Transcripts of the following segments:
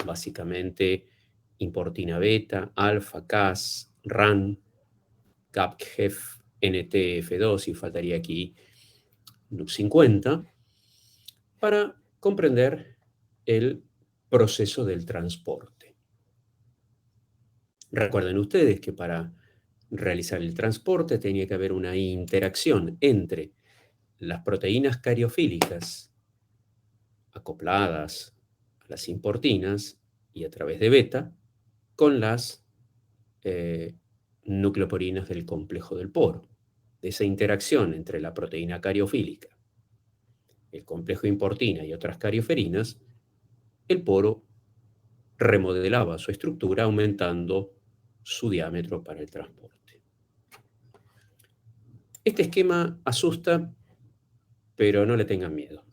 básicamente importina beta, alfa, Cas, RAN, GAPGEF, NTF2, y faltaría aquí NUC50, para comprender el proceso del transporte. Recuerden ustedes que para realizar el transporte tenía que haber una interacción entre las proteínas cariofílicas acopladas a las importinas y a través de beta con las nucleoporinas del complejo del poro. De esa interacción entre la proteína cariofílica, el complejo importina y otras carioferinas, el poro remodelaba su estructura aumentando su diámetro para el transporte. Este esquema asusta, pero no le tengan miedo.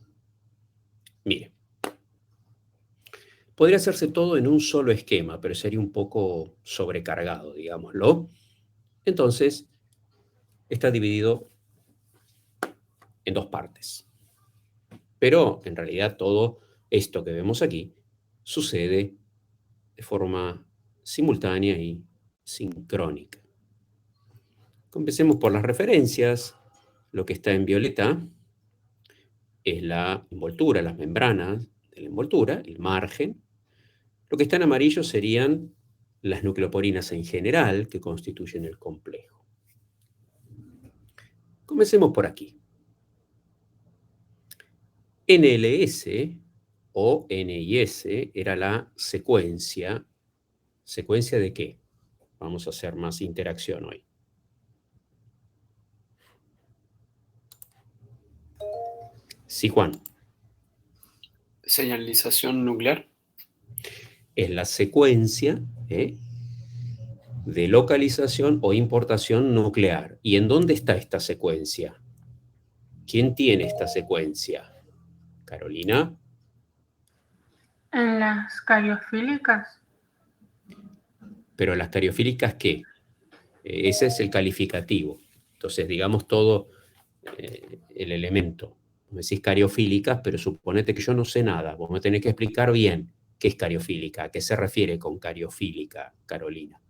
Mire, podría hacerse todo en un solo esquema, pero sería un poco sobrecargado, digámoslo. Entonces, está dividido en dos partes. Pero, en realidad, todo esto que vemos aquí sucede de forma simultánea y sincrónica. Empecemos por las referencias. Lo que está en violeta es la envoltura, las membranas de la envoltura, el margen. Lo que está en amarillo serían las nucleoporinas en general que constituyen el complejo. Comencemos por aquí. NLS o NIS era la secuencia. ¿Secuencia de qué? Vamos a hacer más interacción hoy. Sí, Juan. Señalización nuclear. Es la secuencia de localización o importación nuclear. ¿Y en dónde está esta secuencia? ¿Quién tiene esta secuencia? ¿Carolina? En las cariofílicas. ¿Pero las cariofílicas qué? Ese es el calificativo. Entonces, digamos todo el elemento. Me decís cariofílicas, pero suponete que yo no sé nada. Vos me tenés que explicar bien qué es cariofílica, a qué se refiere con cariofílica, Carolina.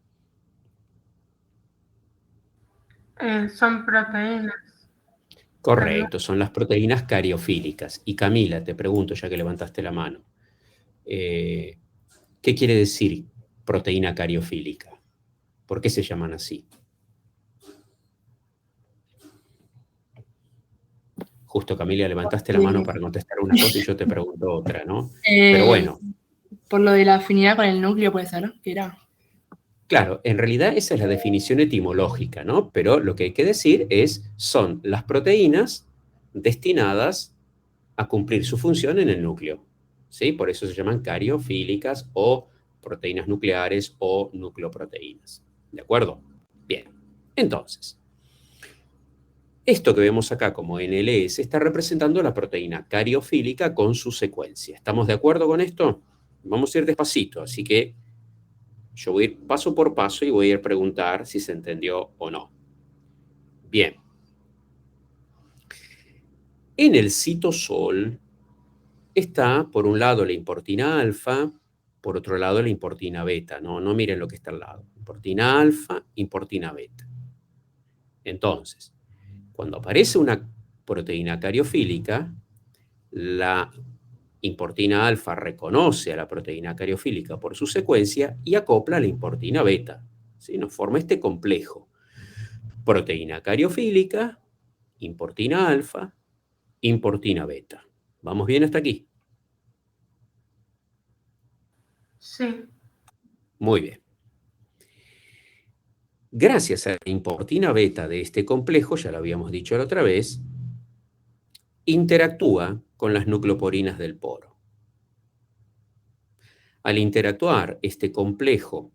Son proteínas. Correcto, son las proteínas cariofílicas. Y Camila, te pregunto, ya que levantaste la mano, ¿qué quiere decir proteína cariofílica? ¿Por qué se llaman así? Justo, Camila, levantaste la mano para contestar una cosa y yo te pregunto otra, ¿no? Pero bueno. Por lo de la afinidad con el núcleo, puede ser, ¿no? ¿Qué era? Claro, en realidad esa es la definición etimológica, ¿no? Pero lo que hay que decir son las proteínas destinadas a cumplir su función en el núcleo, ¿sí? Por eso se llaman cariofílicas o proteínas nucleares o nucleoproteínas, ¿de acuerdo? Bien, entonces, esto que vemos acá como NLS está representando la proteína cariofílica con su secuencia. ¿Estamos de acuerdo con esto? Vamos a ir despacito, así que yo voy a ir paso por paso y voy a ir a preguntar si se entendió o no. Bien. En el citosol está, por un lado, la importina alfa, por otro lado, la importina beta. No miren lo que está al lado. Importina alfa, importina beta. Entonces, cuando aparece una proteína cariofílica, la importina alfa reconoce a la proteína cariofílica por su secuencia y acopla a la importina beta. ¿Sí? Nos forma este complejo. Proteína cariofílica, importina alfa, importina beta. ¿Vamos bien hasta aquí? Sí. Muy bien. Gracias a la importina beta de este complejo, ya lo habíamos dicho la otra vez, interactúa con las nucleoporinas del poro. Al interactuar este complejo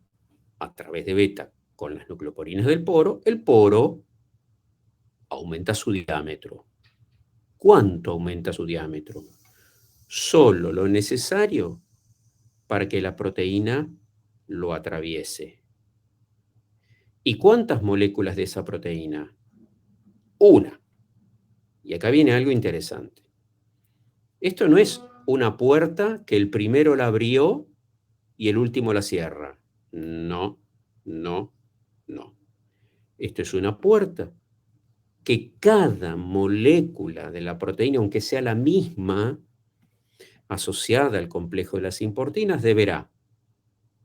a través de beta con las nucleoporinas del poro, el poro aumenta su diámetro. ¿Cuánto aumenta su diámetro? Solo lo necesario para que la proteína lo atraviese. ¿Y cuántas moléculas de esa proteína? Una. Y acá viene algo interesante. Esto no es una puerta que el primero la abrió y el último la cierra. No, no, no. Esto es una puerta que cada molécula de la proteína, aunque sea la misma, asociada al complejo de las importinas, deberá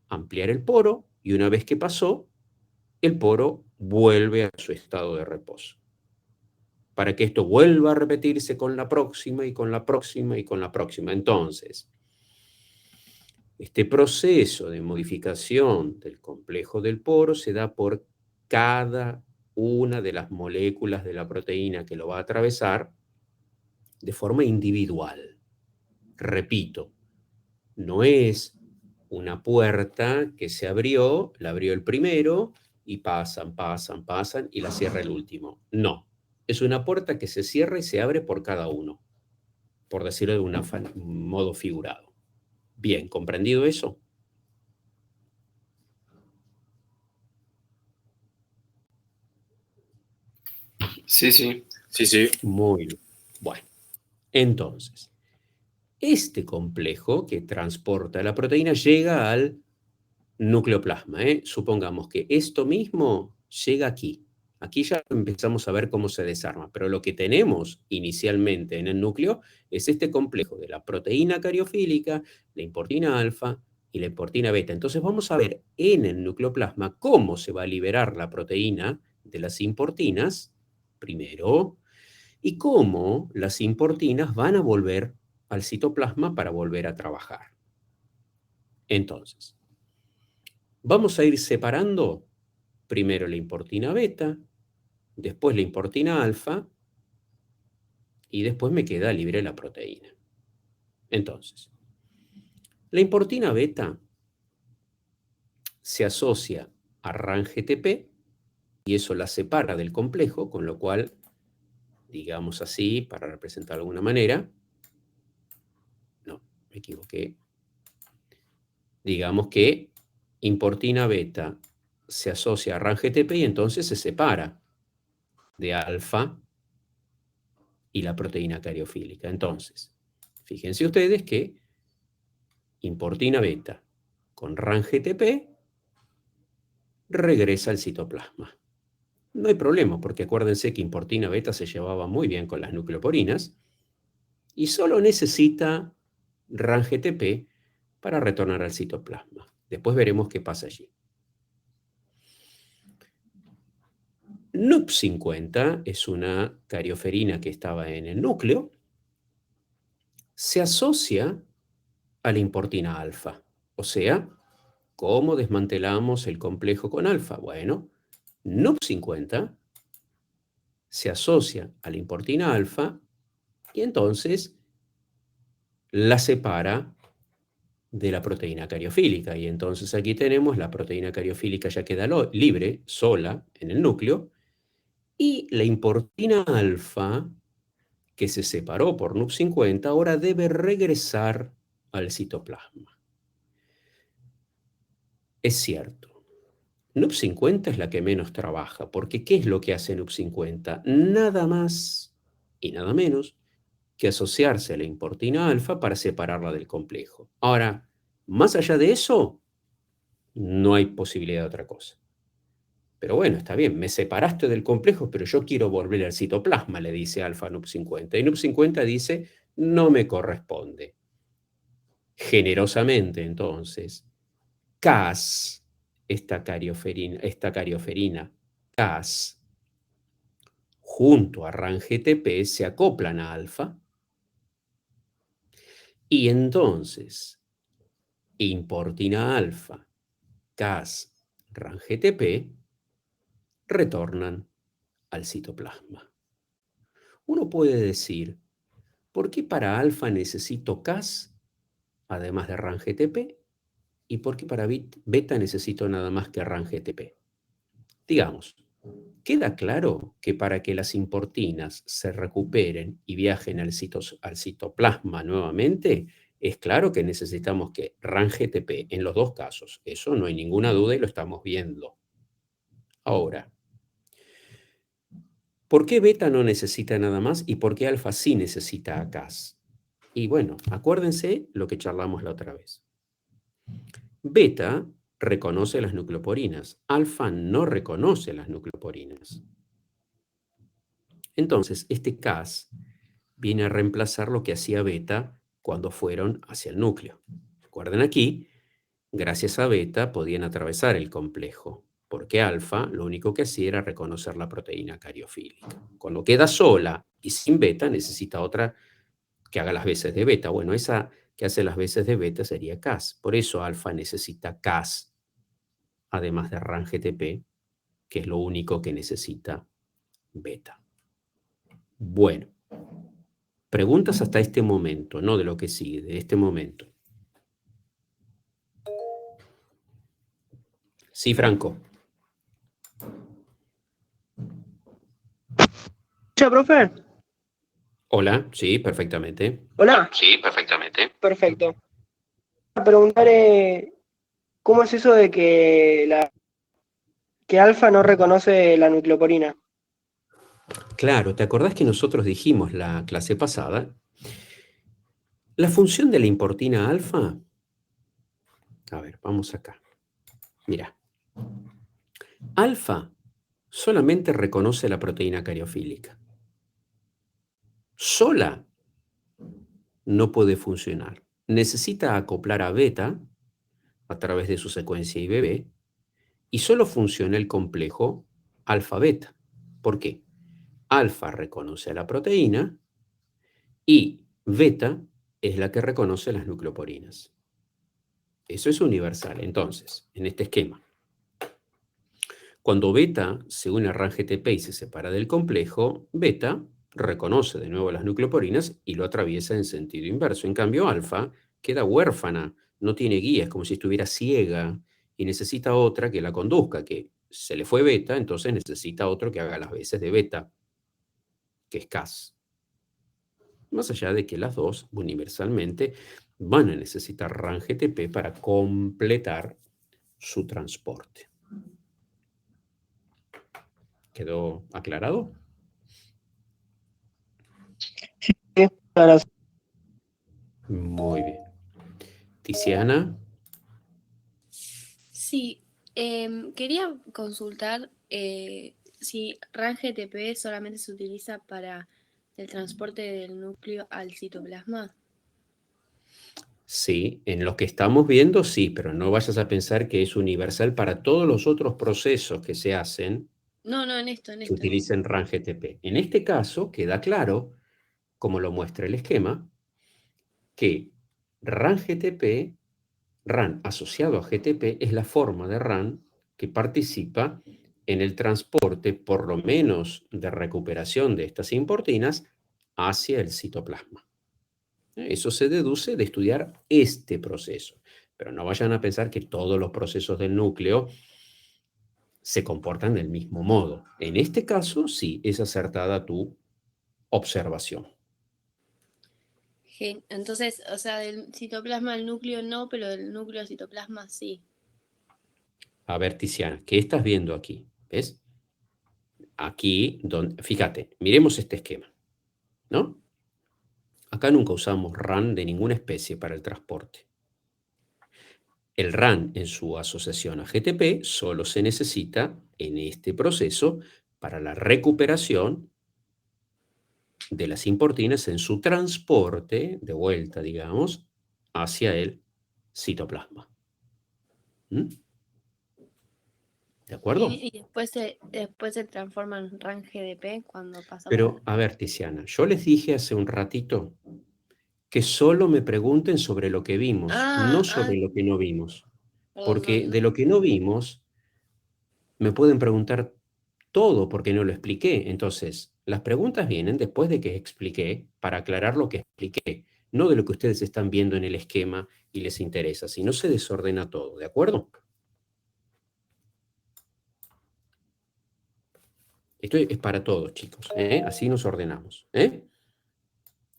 ampliar el poro y una vez que pasó, el poro vuelve a su estado de reposo. Para que esto vuelva a repetirse con la próxima y con la próxima y con la próxima. Entonces, este proceso de modificación del complejo del poro se da por cada una de las moléculas de la proteína que lo va a atravesar de forma individual. Repito, no es una puerta que se abrió, la abrió el primero y pasan y la cierra el último. No, es una puerta que se cierra y se abre por cada uno, por decirlo de un modo figurado. Bien, ¿comprendido eso? Sí, sí, sí, sí. Muy bien. Bueno, entonces, este complejo que transporta la proteína llega al nucleoplasma. Supongamos que esto mismo llega aquí. Aquí ya empezamos a ver cómo se desarma, pero lo que tenemos inicialmente en el núcleo es este complejo de la proteína cariofílica, la importina alfa y la importina beta. Entonces vamos a ver en el nucleoplasma cómo se va a liberar la proteína de las importinas, primero, y cómo las importinas van a volver al citoplasma para volver a trabajar. Entonces, vamos a ir separando primero la importina beta, después la importina alfa, y después me queda libre la proteína. Entonces, la importina beta se asocia a RAN-GTP y eso la separa del complejo, con lo cual, digamos así, para representar de alguna manera, no, me equivoqué, digamos que importina beta se asocia a RAN-GTP y entonces se separa de alfa y la proteína cariofílica. Entonces, fíjense ustedes que importina beta con RAN-GTP regresa al citoplasma. No hay problema, porque acuérdense que importina beta se llevaba muy bien con las nucleoporinas y solo necesita RAN-GTP para retornar al citoplasma. Después veremos qué pasa allí. NUP50 es una carioferina que estaba en el núcleo. Se asocia a la importina alfa. O sea, ¿cómo desmantelamos el complejo con alfa? Bueno, NUP50 se asocia a la importina alfa y entonces la separa de la proteína cariofílica. Y entonces aquí tenemos la proteína cariofílica ya queda libre, sola, en el núcleo, y la importina alfa, que se separó por NUP50, ahora debe regresar al citoplasma. Es cierto, NUP50 es la que menos trabaja, porque ¿qué es lo que hace NUP50? Nada más y nada menos que asociarse a la importina alfa para separarla del complejo. Ahora, más allá de eso, no hay posibilidad de otra cosa. Pero bueno, está bien, me separaste del complejo, pero yo quiero volver al citoplasma, le dice alfa a NUP50. Y NUP50 dice, no me corresponde. Generosamente, entonces, Cas, esta carioferina Cas, junto a RAN-GTP, se acoplan a alfa, y entonces importina alfa, Cas, RAN-GTP retornan al citoplasma. Uno puede decir, ¿por qué para alfa necesito Cas, además de RAN-GTP? ¿Y por qué para beta necesito nada más que RAN-GTP? Digamos, queda claro que para que las importinas se recuperen y viajen al citoplasma nuevamente, es claro que necesitamos que RAN-GTP en los dos casos. Eso no hay ninguna duda y lo estamos viendo. Ahora, ¿por qué beta no necesita nada más y por qué alfa sí necesita a Cas? Y bueno, acuérdense lo que charlamos la otra vez. Beta reconoce las nucleoporinas. Alfa no reconoce las nucleoporinas. Entonces, este Cas viene a reemplazar lo que hacía beta cuando fueron hacia el núcleo. Recuerden aquí, gracias a beta podían atravesar el complejo, porque alfa lo único que hacía era reconocer la proteína cariofílica. Cuando queda sola y sin beta, necesita otra que haga las veces de beta. Bueno, esa que hace las veces de beta sería Cas. Por eso alfa necesita Cas, además de RAN GTP, que es lo único que necesita beta. Bueno, preguntas hasta este momento, no de lo que sigue, de este momento. Sí, Franco. ¿Escucha, profe? Hola, sí, perfectamente. Hola. Sí, perfectamente. Perfecto. A preguntar cómo es eso de que alfa no reconoce la nucleoporina. Claro, ¿te acordás que nosotros dijimos la clase pasada? La función de la importina alfa. A ver, vamos acá. Mira. Alfa solamente reconoce la proteína cariofílica. Sola no puede funcionar. Necesita acoplar a beta a través de su secuencia IBB y solo funciona el complejo alfa-beta. ¿Por qué? Alfa reconoce a la proteína y beta es la que reconoce las nucleoporinas. Eso es universal. Entonces, en este esquema, cuando beta se une a RAN GTP y se separa del complejo, beta reconoce de nuevo las nucleoporinas y lo atraviesa en sentido inverso. En cambio, alfa queda huérfana, no tiene guía, es como si estuviera ciega y necesita otra que la conduzca, que se le fue beta, entonces necesita otro que haga las veces de beta, que es Cas. Más allá de que las dos, universalmente, van a necesitar RAN GTP para completar su transporte. ¿Quedó aclarado? Claro. Muy bien. Tiziana, Sí, quería consultar si RAN GTP solamente se utiliza para el transporte del núcleo al citoplasma. sí, en lo que estamos viendo sí, pero no vayas a pensar que es universal para todos los otros procesos que se hacen No, en esto. que utilicen RAN GTP. En este caso queda claro, como lo muestra el esquema, que RAN GTP, RAN asociado a GTP, es la forma de RAN que participa en el transporte, por lo menos de recuperación de estas importinas, hacia el citoplasma. Eso se deduce de estudiar este proceso. Pero no vayan a pensar que todos los procesos del núcleo se comportan del mismo modo. En este caso, sí, es acertada tu observación. Entonces, o sea, del citoplasma al núcleo no, pero del núcleo al citoplasma sí. A ver, Tiziana, ¿qué estás viendo aquí? ¿Ves? Aquí, fíjate, miremos este esquema, ¿no? Acá nunca usamos RAN de ninguna especie para el transporte. El RAN en su asociación a GTP solo se necesita en este proceso para la recuperación de las importinas en su transporte de vuelta, digamos, hacia el citoplasma. ¿Mm? ¿De acuerdo? Y después se transforma en RAN GDP cuando pasa Pero, a ver, Tiziana, yo les dije hace un ratito que solo me pregunten sobre lo que vimos, no sobre lo que no vimos. Porque de lo que no vimos, me pueden preguntar todo porque no lo expliqué. Entonces, las preguntas vienen después de que expliqué, para aclarar lo que expliqué, no de lo que ustedes están viendo en el esquema y les interesa, si no se desordena todo, ¿de acuerdo? Esto es para todos, chicos, ¿eh? Así nos ordenamos, ¿eh?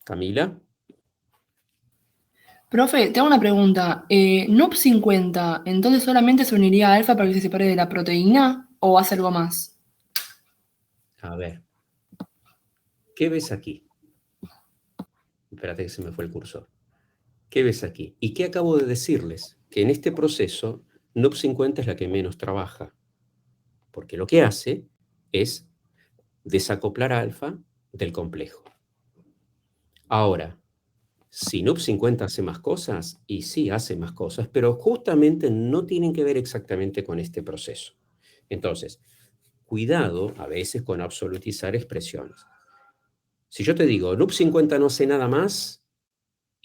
Camila. Profe, te hago una pregunta. ¿NUP 50, entonces solamente se uniría a alfa para que se separe de la proteína o hace algo más? A ver, ¿qué ves aquí? Espérate que se me fue el cursor. ¿Qué ves aquí? ¿Y qué acabo de decirles? que en este proceso NUP50 es la que menos trabaja, porque lo que hace es desacoplar alfa del complejo. Ahora, si NUP50 hace más cosas, y sí hace más cosas, pero justamente no tienen que ver exactamente con este proceso. Entonces, cuidado a veces con absolutizar expresiones. Si yo te digo, NUP50 no hace nada más,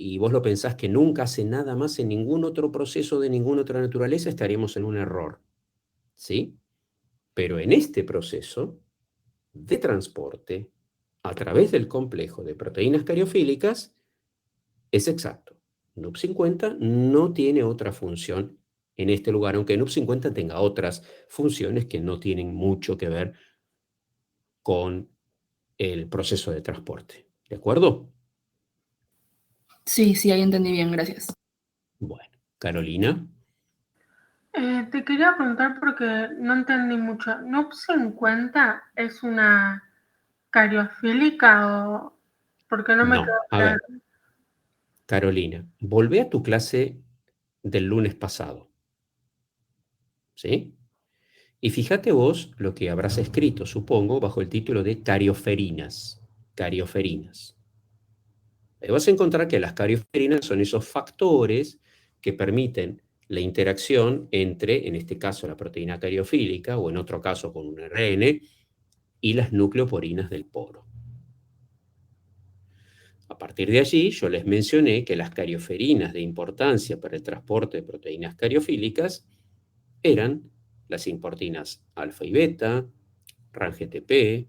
y vos lo pensás que nunca hace nada más en ningún otro proceso de ninguna otra naturaleza, estaríamos en un error. ¿Sí? Pero en este proceso de transporte, a través del complejo de proteínas cariofílicas, es exacto. NUP50 no tiene otra función en este lugar, aunque NUP50 tenga otras funciones que no tienen mucho que ver con el proceso de transporte. ¿De acuerdo? Sí, sí, ahí entendí bien, gracias. Bueno, Carolina. Te quería preguntar porque no entendí mucho. ¿NUP50 es una cariofílica o...? Porque no me quedó No, a claro. ver, Carolina, volvé a tu clase del lunes pasado. ¿Sí? Y fíjate vos lo que habrás escrito, supongo, bajo el título de carioferinas. Carioferinas. Ahí vas a encontrar que las carioferinas son esos factores que permiten la interacción entre, en este caso, la proteína cariofílica, o en otro caso con un RN, y las nucleoporinas del poro. A partir de allí, yo les mencioné que las carioferinas de importancia para el transporte de proteínas cariofílicas eran las importinas alfa y beta, RANGTP,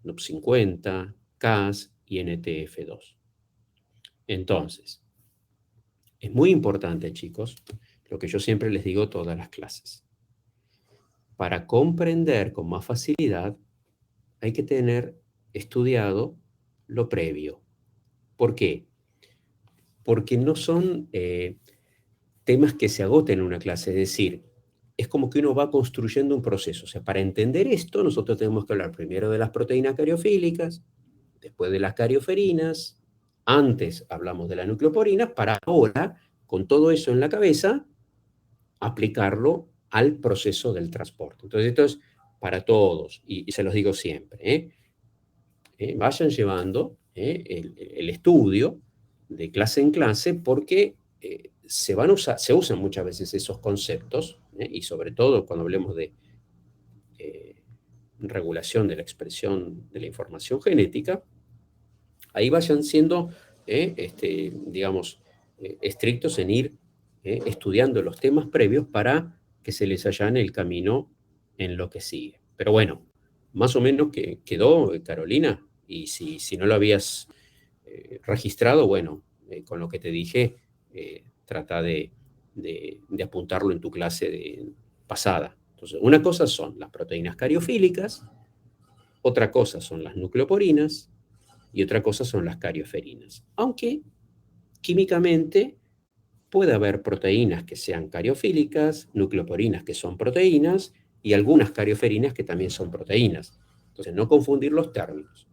NUP50, Cas y NTF2. Entonces, es muy importante, chicos, lo que yo siempre les digo todas las clases. Para comprender con más facilidad, hay que tener estudiado lo previo. ¿Por qué? Porque no son temas que se agoten en una clase, es decir, es como que uno va construyendo un proceso. O sea, para entender esto, nosotros tenemos que hablar primero de las proteínas cariofílicas, después de las carioferinas, antes hablamos de las nucleoporinas, para ahora, con todo eso en la cabeza, aplicarlo al proceso del transporte. Entonces, esto es para todos, y se los digo siempre, vayan llevando el estudio de clase en clase, porque se usan muchas veces esos conceptos, y sobre todo cuando hablemos de regulación de la expresión de la información genética, ahí vayan siendo, digamos, estrictos en ir estudiando los temas previos para que se les allane el camino en lo que sigue. Pero bueno, más o menos que quedó, Carolina, y si no lo habías registrado, bueno, con lo que te dije, trata de apuntarlo en tu clase pasada. Entonces, una cosa son las proteínas cariofílicas, otra cosa son las nucleoporinas, y otra cosa son las carioferinas. Aunque químicamente puede haber proteínas que sean cariofílicas, nucleoporinas que son proteínas y algunas carioferinas que también son proteínas. Entonces, no confundir los términos.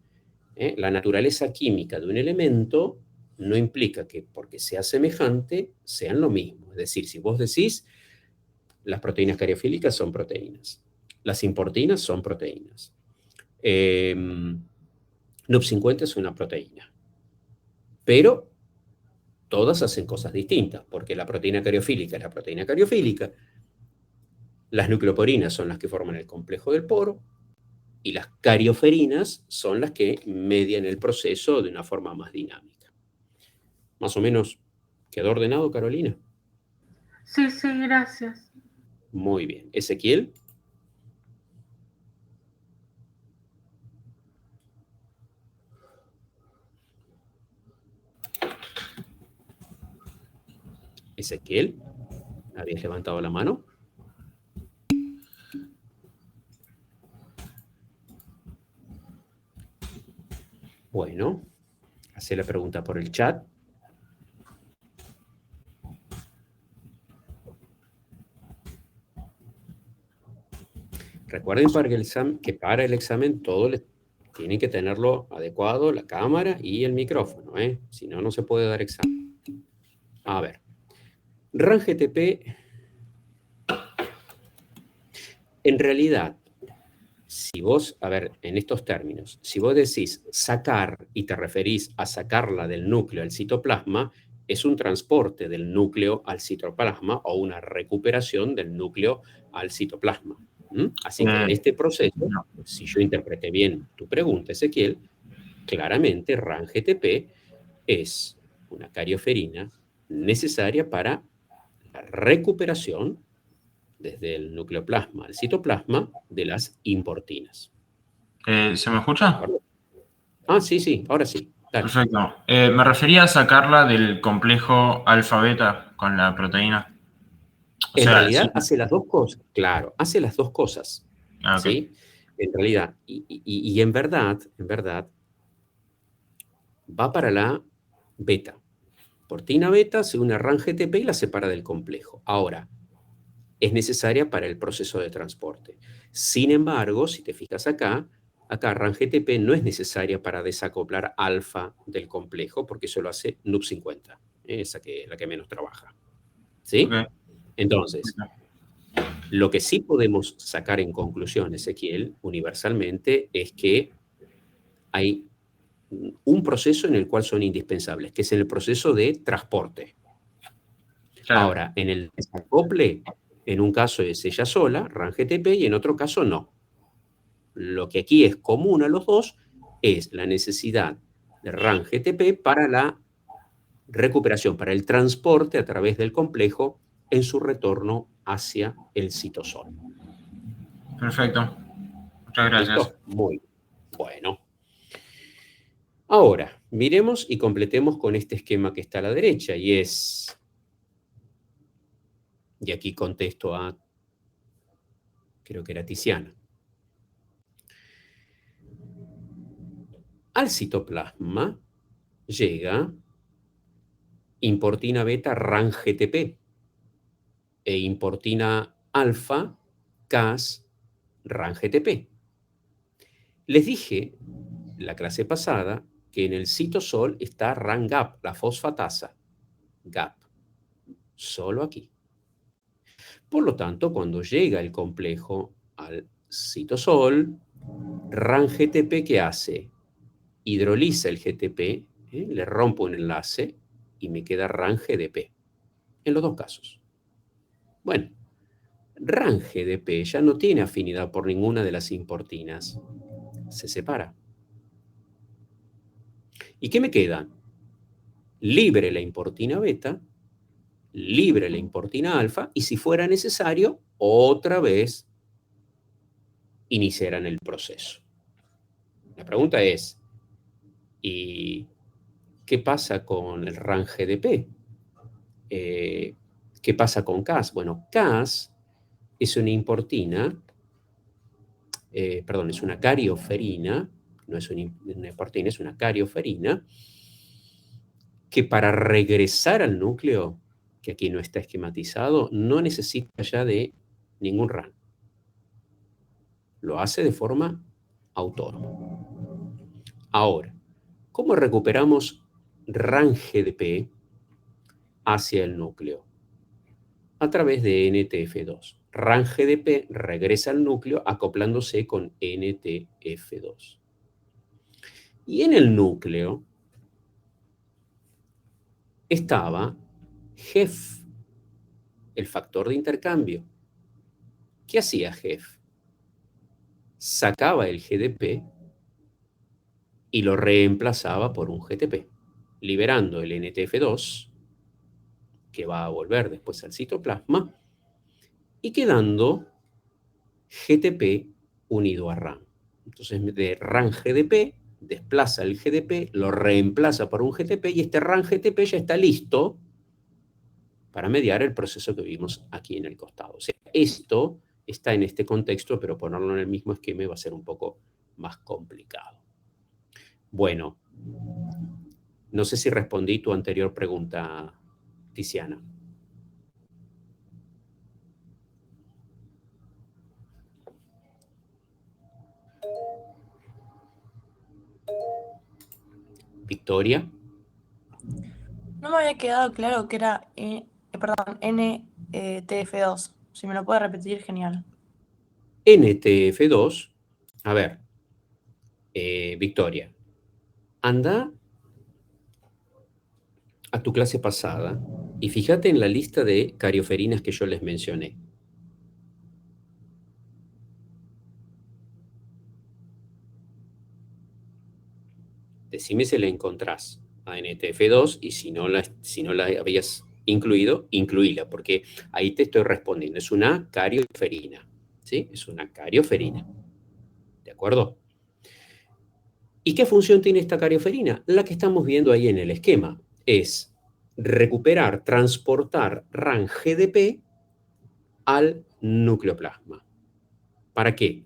La naturaleza química de un elemento no implica que porque sea semejante sean lo mismo. Es decir, si vos decís las proteínas cariofílicas son proteínas, las importinas son proteínas. NUP50 es una proteína, pero todas hacen cosas distintas, porque la proteína cariofílica es la proteína cariofílica, las nucleoporinas son las que forman el complejo del poro, y las carioferinas son las que median el proceso de una forma más dinámica. Más o menos, ¿quedó ordenado, Carolina? Sí, sí, gracias. Muy bien. Ezequiel. Ezequiel, ¿habías levantado la mano? Bueno, hace la pregunta por el chat. Recuerden que para el examen todo tienen que tenerlo adecuado, la cámara y el micrófono, ¿eh? Si no, no se puede dar examen. A ver, RAN-GTP, en realidad, si vos, a ver, en estos términos, si vos decís sacar y te referís a sacarla del núcleo al citoplasma, es un transporte del núcleo al citoplasma o una recuperación del núcleo al citoplasma. Así que en este proceso, No. si yo interpreté bien tu pregunta, Ezequiel, claramente RAN-GTP es una carioferina necesaria para la recuperación desde el nucleoplasma al citoplasma de las importinas. ¿Se me escucha? Ah, sí, ahora sí. Dale. Perfecto. Me refería a sacarla del complejo alfa-beta con la proteína. O En sea, realidad sí. hace las dos cosas, claro, hace las dos cosas, Ah, ok. ¿sí? En realidad, y en verdad, va para la beta. Portina beta se une a RAN-GTP y la separa del complejo. Ahora, es necesaria para el proceso de transporte. Sin embargo, si te fijas acá RAN-GTP no es necesaria para desacoplar alfa del complejo, porque eso lo hace NUP50, la que menos trabaja. ¿Sí? Ok. Entonces, lo que sí podemos sacar en conclusión, Ezequiel, universalmente, es que hay un proceso en el cual son indispensables, que es el proceso de transporte. Claro. Ahora, en el desacople, en un caso es ella sola, RAN-GTP, y en otro caso no. Lo que aquí es común a los dos es la necesidad de RAN-GTP para la recuperación, para el transporte a través del complejo en su retorno hacia el citosol. Perfecto. Muchas gracias. ¿Listo? Muy bueno. Ahora, miremos y completemos con este esquema que está a la derecha, y es, y aquí contesto a, creo que era Tiziana. Al citoplasma llega importina beta RAN-GTP e importina alfa Cas RAN-GTP. Les dije la clase pasada que en el citosol está RAN-GAP, la fosfatasa GAP, solo aquí. Por lo tanto, cuando llega el complejo al citosol, RAN-GTP, ¿qué hace? Hidroliza el GTP, le rompo un enlace y me queda RAN-GDP. En los dos casos. Bueno, RAN-GDP ya no tiene afinidad por ninguna de las importinas. Se separa. ¿Y qué me queda? Libre la importina beta, libre la importina alfa, y si fuera necesario, otra vez iniciarán el proceso. La pregunta es, ¿y qué pasa con el RAN-GDP? ¿Qué pasa con Cas? Bueno, Cas es una importina, es una carioferina, no es una importina, es una carioferina, que para regresar al núcleo, que aquí no está esquematizado, no necesita ya de ningún RAN. Lo hace de forma autónoma. Ahora, ¿cómo recuperamos RAN-GDP hacia el núcleo? A través de NTF2. RAN-GDP regresa al núcleo acoplándose con NTF2. Y en el núcleo estaba GEF, el factor de intercambio. ¿Qué hacía GEF? Sacaba el GDP y lo reemplazaba por un GTP, liberando el NTF2, que va a volver después al citoplasma, y quedando GTP unido a RAN. Entonces, de RAN-GDP, desplaza el GDP, lo reemplaza por un GTP, y este RAN-GTP ya está listo para mediar el proceso que vimos aquí en el costado. O sea, esto está en este contexto, pero ponerlo en el mismo esquema va a ser un poco más complicado. Bueno, no sé si respondí tu anterior pregunta, Tiziana. Victoria. No me había quedado claro que era, perdón, NTF2. Si me lo puede repetir, genial. NTF2, a ver, Victoria, anda a tu clase pasada y fíjate en la lista de carioferinas que yo les mencioné. Decime si la encontrás a NTF2 y si no la habías incluido, incluíla, porque ahí te estoy respondiendo. Es una carioferina, ¿sí? Es una carioferina. ¿De acuerdo? ¿Y qué función tiene esta carioferina? La que estamos viendo ahí en el esquema. Es recuperar, transportar RAN GDP al nucleoplasma. ¿Para qué?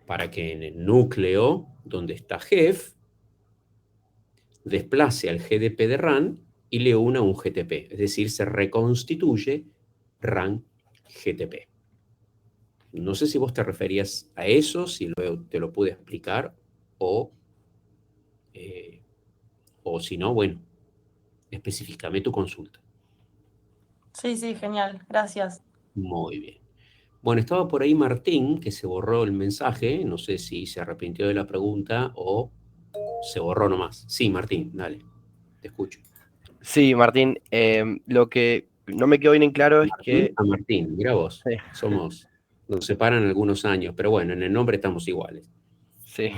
Para que en el núcleo donde está GEF desplace al GDP de RAN y le una un GTP. Es decir, se reconstituye RAN GTP. No sé si vos te referías a eso, si luego te lo pude explicar o si no, bueno, específicame tu consulta. Sí, sí, genial. Gracias. Muy bien. Bueno, estaba por ahí Martín, que se borró el mensaje. No sé si se arrepintió de la pregunta o se borró nomás. Sí, Martín, dale, te escucho. Sí, Martín, lo que no me quedó bien en claro es que... Martín, mira vos, Sí. nos separan algunos años, pero bueno, en el nombre estamos iguales. Sí.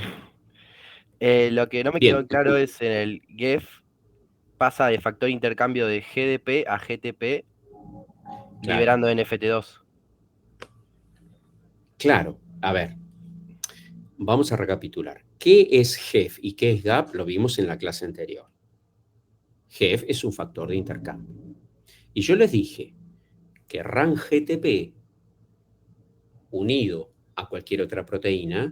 Lo que no me Bien, quedó claro es en el GEF pasa de factor de intercambio de GDP a GTP, claro. liberando NFT2. Claro, a ver, vamos a recapitular. ¿Qué es GEF y qué es GAP? Lo vimos en la clase anterior. GEF es un factor de intercambio. Y yo les dije que RAN GTP unido a cualquier otra proteína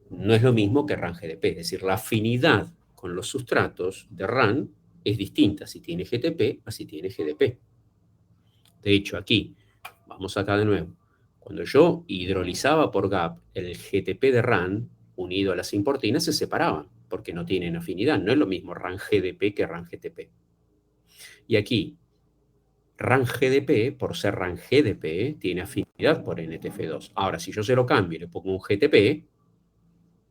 no es lo mismo que RAN GDP. Es decir, la afinidad con los sustratos de RAN es distinta si tiene GTP a si tiene GDP. De hecho, aquí, vamos acá de nuevo. Cuando yo hidrolizaba por GAP, el GTP de RAN unido a las importinas se separaban porque no tienen afinidad. No es lo mismo RAN GDP que RAN GTP. Y aquí, RAN GDP, por ser RAN GDP, tiene afinidad por NTF2. Ahora, si yo se lo cambio y le pongo un GTP,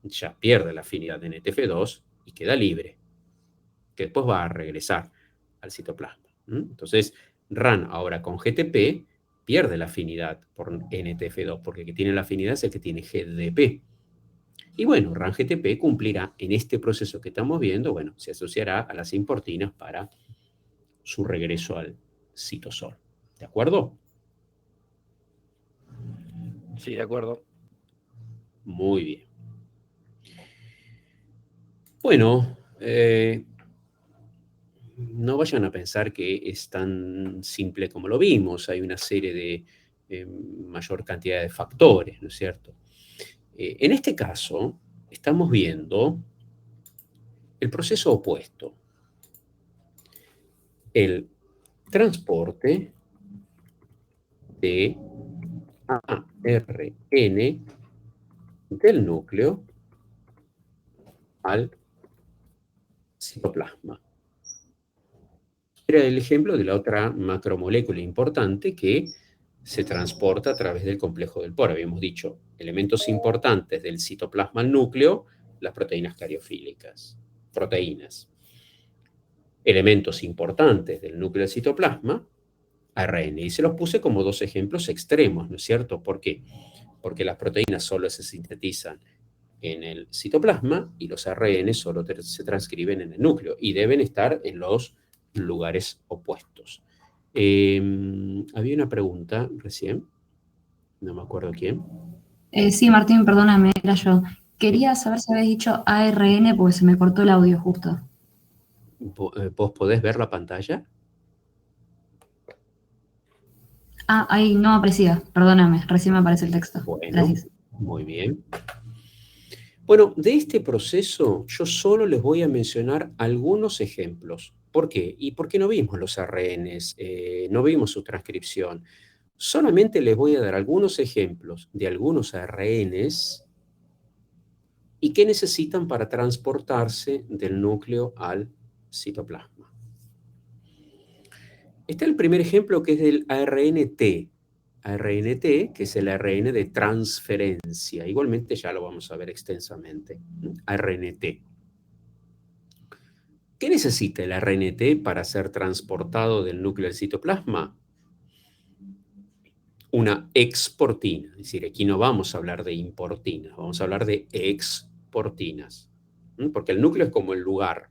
ya pierde la afinidad de NTF2 y queda libre, que después va a regresar al citoplasma. Entonces, RAN ahora con GTP pierde la afinidad por NTF2, porque el que tiene la afinidad es el que tiene GDP. Y bueno, RAN GTP cumplirá en este proceso que estamos viendo, bueno, se asociará a las importinas para su regreso al citosol. ¿De acuerdo? Sí, de acuerdo. Muy bien. Bueno, no vayan a pensar que es tan simple como lo vimos. Hay una serie de mayor cantidad de factores, ¿no es cierto? En este caso, estamos viendo el proceso opuesto. El transporte de ARN del núcleo al citoplasma. Era el ejemplo de la otra macromolécula importante que se transporta a través del complejo del poro. Habíamos dicho elementos importantes del citoplasma al núcleo, las proteínas cariofílicas. Proteínas. Elementos importantes del núcleo del citoplasma, ARN. Y se los puse como dos ejemplos extremos, ¿no es cierto? ¿Por qué? Porque las proteínas solo se sintetizan en el citoplasma y los ARN solo se transcriben en el núcleo y deben estar en los lugares opuestos. Había una pregunta recién, no me acuerdo quién. Sí, Martín, perdóname, era yo. Quería saber si habías dicho ARN porque se me cortó el audio justo. ¿Vos podés ver la pantalla? Ah, ahí no aparecía, perdóname, recién me aparece el texto. Bueno, gracias. Muy bien. Bueno, de este proceso yo solo les voy a mencionar algunos ejemplos. ¿Por qué? ¿Y por qué no vimos los ARNs? No vimos su transcripción. Solamente les voy a dar algunos ejemplos de algunos ARNs y qué necesitan para transportarse del núcleo al citoplasma. Está el primer ejemplo que es del ARNT. ARNT, que es el ARN de transferencia. Igualmente ya lo vamos a ver extensamente. ARNT. ¿Qué necesita el ARNT para ser transportado del núcleo del citoplasma? Una exportina. Es decir, aquí no vamos a hablar de importinas, vamos a hablar de exportinas. Porque el núcleo es como el lugar.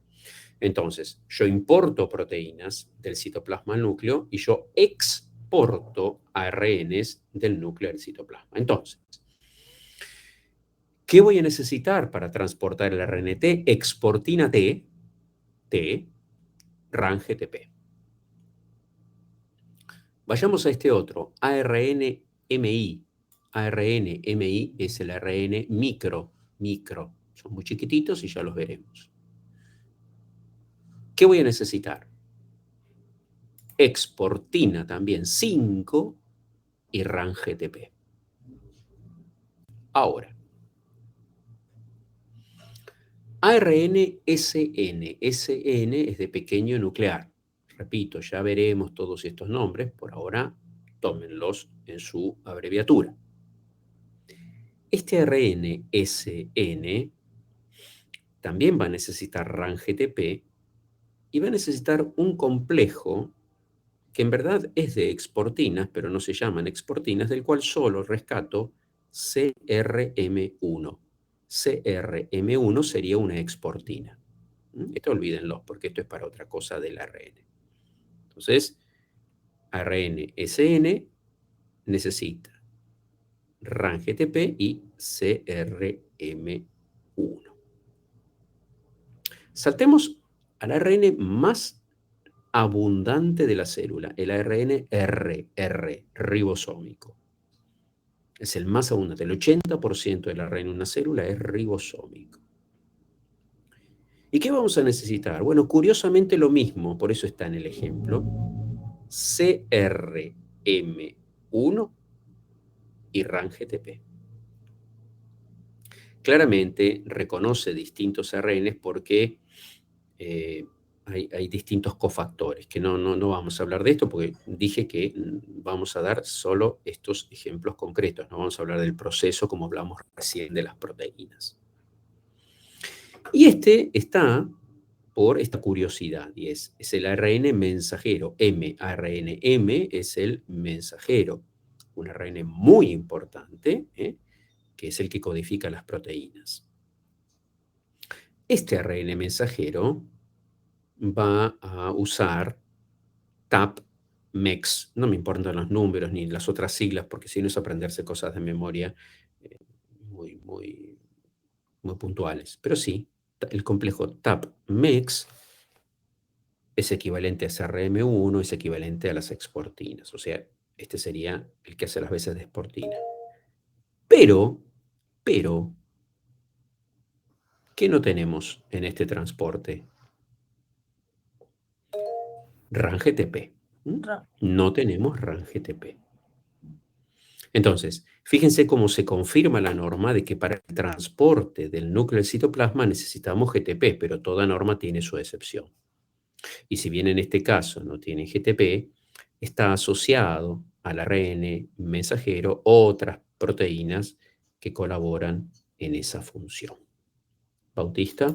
Entonces, yo importo proteínas del citoplasma al núcleo y yo exporto ARNs del núcleo del citoplasma. Entonces, ¿qué voy a necesitar para transportar el RNT? Exportina T, RAN-GTP. Vayamos a este otro, ARN-MI. ARN-MI es el ARN micro. Son muy chiquititos y ya los veremos. ¿Qué voy a necesitar? Exportina también 5 y RAN-GTP. Ahora, ARN-SN. SN es de pequeño nuclear. Repito, ya veremos todos estos nombres. Por ahora, tómenlos en su abreviatura. Este ARN-SN también va a necesitar RAN-GTP y va a necesitar un complejo que en verdad es de exportinas, pero no se llaman exportinas, del cual solo rescato CRM1. CRM1 sería una exportina. Esto olvídenlo, porque esto es para otra cosa del ARN. Entonces, ARN-SN necesita RAN-GTP y CRM1. Saltemos al ARN más abundante de la célula, el ARN-R, ribosómico. Es el más abundante. El 80% del ARN en una célula es ribosómico. ¿Y qué vamos a necesitar? Bueno, curiosamente lo mismo, por eso está en el ejemplo. CRM1 y RAN-GTP. Claramente reconoce distintos ARNs porque hay distintos cofactores, que no vamos a hablar de esto porque dije que vamos a dar solo estos ejemplos concretos, no vamos a hablar del proceso como hablamos recién de las proteínas. Y este está por esta curiosidad, y es el ARN mensajero, ARN M es el mensajero, un ARN muy importante, que es el que codifica las proteínas. Este ARN mensajero va a usar TAP-MEX. No me importan los números ni las otras siglas, porque si no es aprenderse cosas de memoria muy puntuales. Pero sí, el complejo TAP-MEX es equivalente a CRM1, es equivalente a las exportinas. O sea, este sería el que hace las veces de exportina. Pero, ¿qué no tenemos en este transporte? RAN-GTP. No tenemos RAN-GTP. Entonces, fíjense cómo se confirma la norma de que para el transporte del núcleo del citoplasma necesitamos GTP, pero toda norma tiene su excepción. Y si bien en este caso no tiene GTP, está asociado al ARN mensajero otras proteínas que colaboran en esa función. Bautista.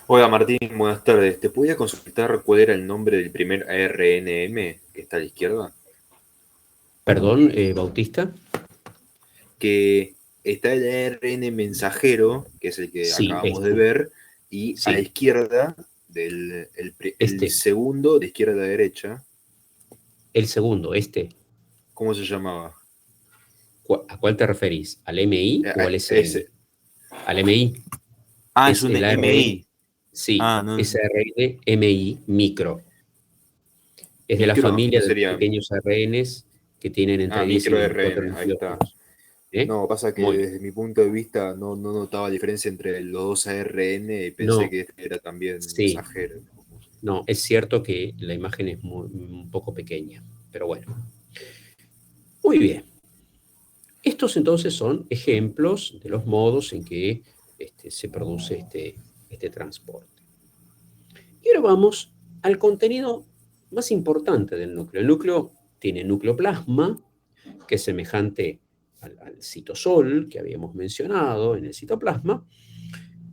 Hola Martín, buenas tardes. ¿Te podía consultar cuál era el nombre del primer ARNM que está a la izquierda? Perdón, Bautista. Que está el ARN mensajero, que es el que acabamos de ver, y a la izquierda del el segundo, de izquierda a derecha. El segundo, ¿Cómo se llamaba? ¿A cuál te referís? ¿Al MI o al SN? Ese. Al MI. Es un MI. Sí, es ARN MI micro. Es de la familia de los pequeños ARNs que tienen entre 10 y 24 nucleótidos. No, pasa que desde mi punto de vista no notaba diferencia entre los dos ARN y pensé que este era también mensajero. No, es cierto que la imagen es un poco pequeña, pero bueno. Muy bien. Estos entonces son ejemplos de los modos en que se produce este transporte. Y ahora vamos al contenido más importante del núcleo. El núcleo tiene nucleoplasma, que es semejante al citosol que habíamos mencionado en el citoplasma,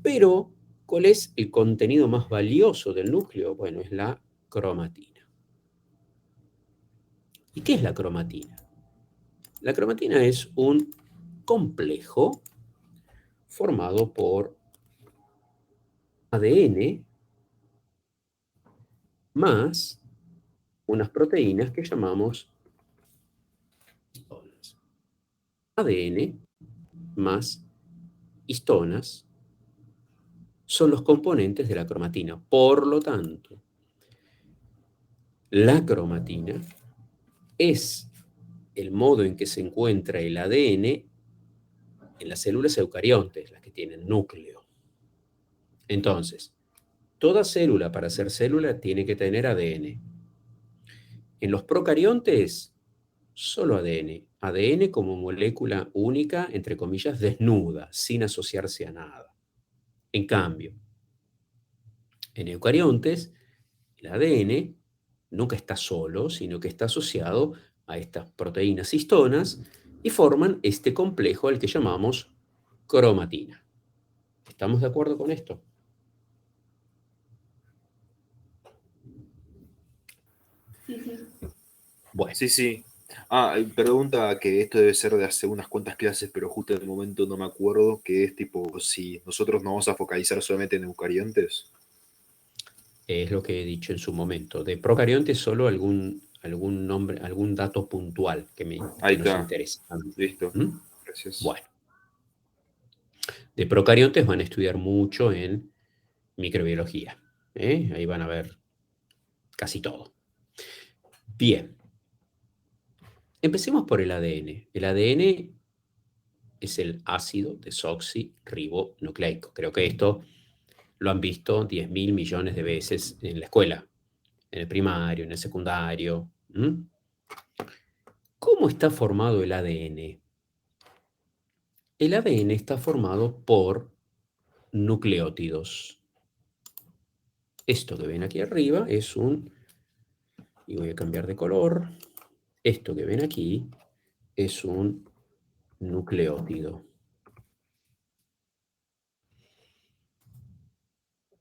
pero ¿cuál es el contenido más valioso del núcleo? Bueno, es la cromatina. ¿Y qué es la cromatina? La cromatina es un complejo formado por ADN más unas proteínas que llamamos histonas. ADN más histonas son los componentes de la cromatina. Por lo tanto, la cromatina es el modo en que se encuentra el ADN en las células eucariontes, las que tienen núcleo. Entonces, toda célula, para ser célula, tiene que tener ADN. En los procariontes, solo ADN. ADN como molécula única, entre comillas, desnuda, sin asociarse a nada. En cambio, en eucariontes, el ADN nunca está solo, sino que está asociado a estas proteínas histonas y forman este complejo al que llamamos cromatina. ¿Estamos de acuerdo con esto? Bueno. Sí. Pregunta que esto debe ser de hace unas cuantas clases, pero justo en el momento no me acuerdo, que es tipo, si nosotros nos vamos a focalizar solamente en eucariontes. Es lo que he dicho en su momento. De procariontes solo algún nombre, algún dato puntual que nos interesa. Listo. Gracias. Bueno. De procariontes van a estudiar mucho en microbiología. Ahí van a ver casi todo. Bien. Empecemos por el ADN. El ADN es el ácido desoxirribonucleico. Creo que esto lo han visto 10.000 millones de veces en la escuela, en el primario, en el secundario. ¿Cómo está formado el ADN? El ADN está formado por nucleótidos. Esto que ven aquí arriba es y voy a cambiar de color, esto que ven aquí es un nucleótido.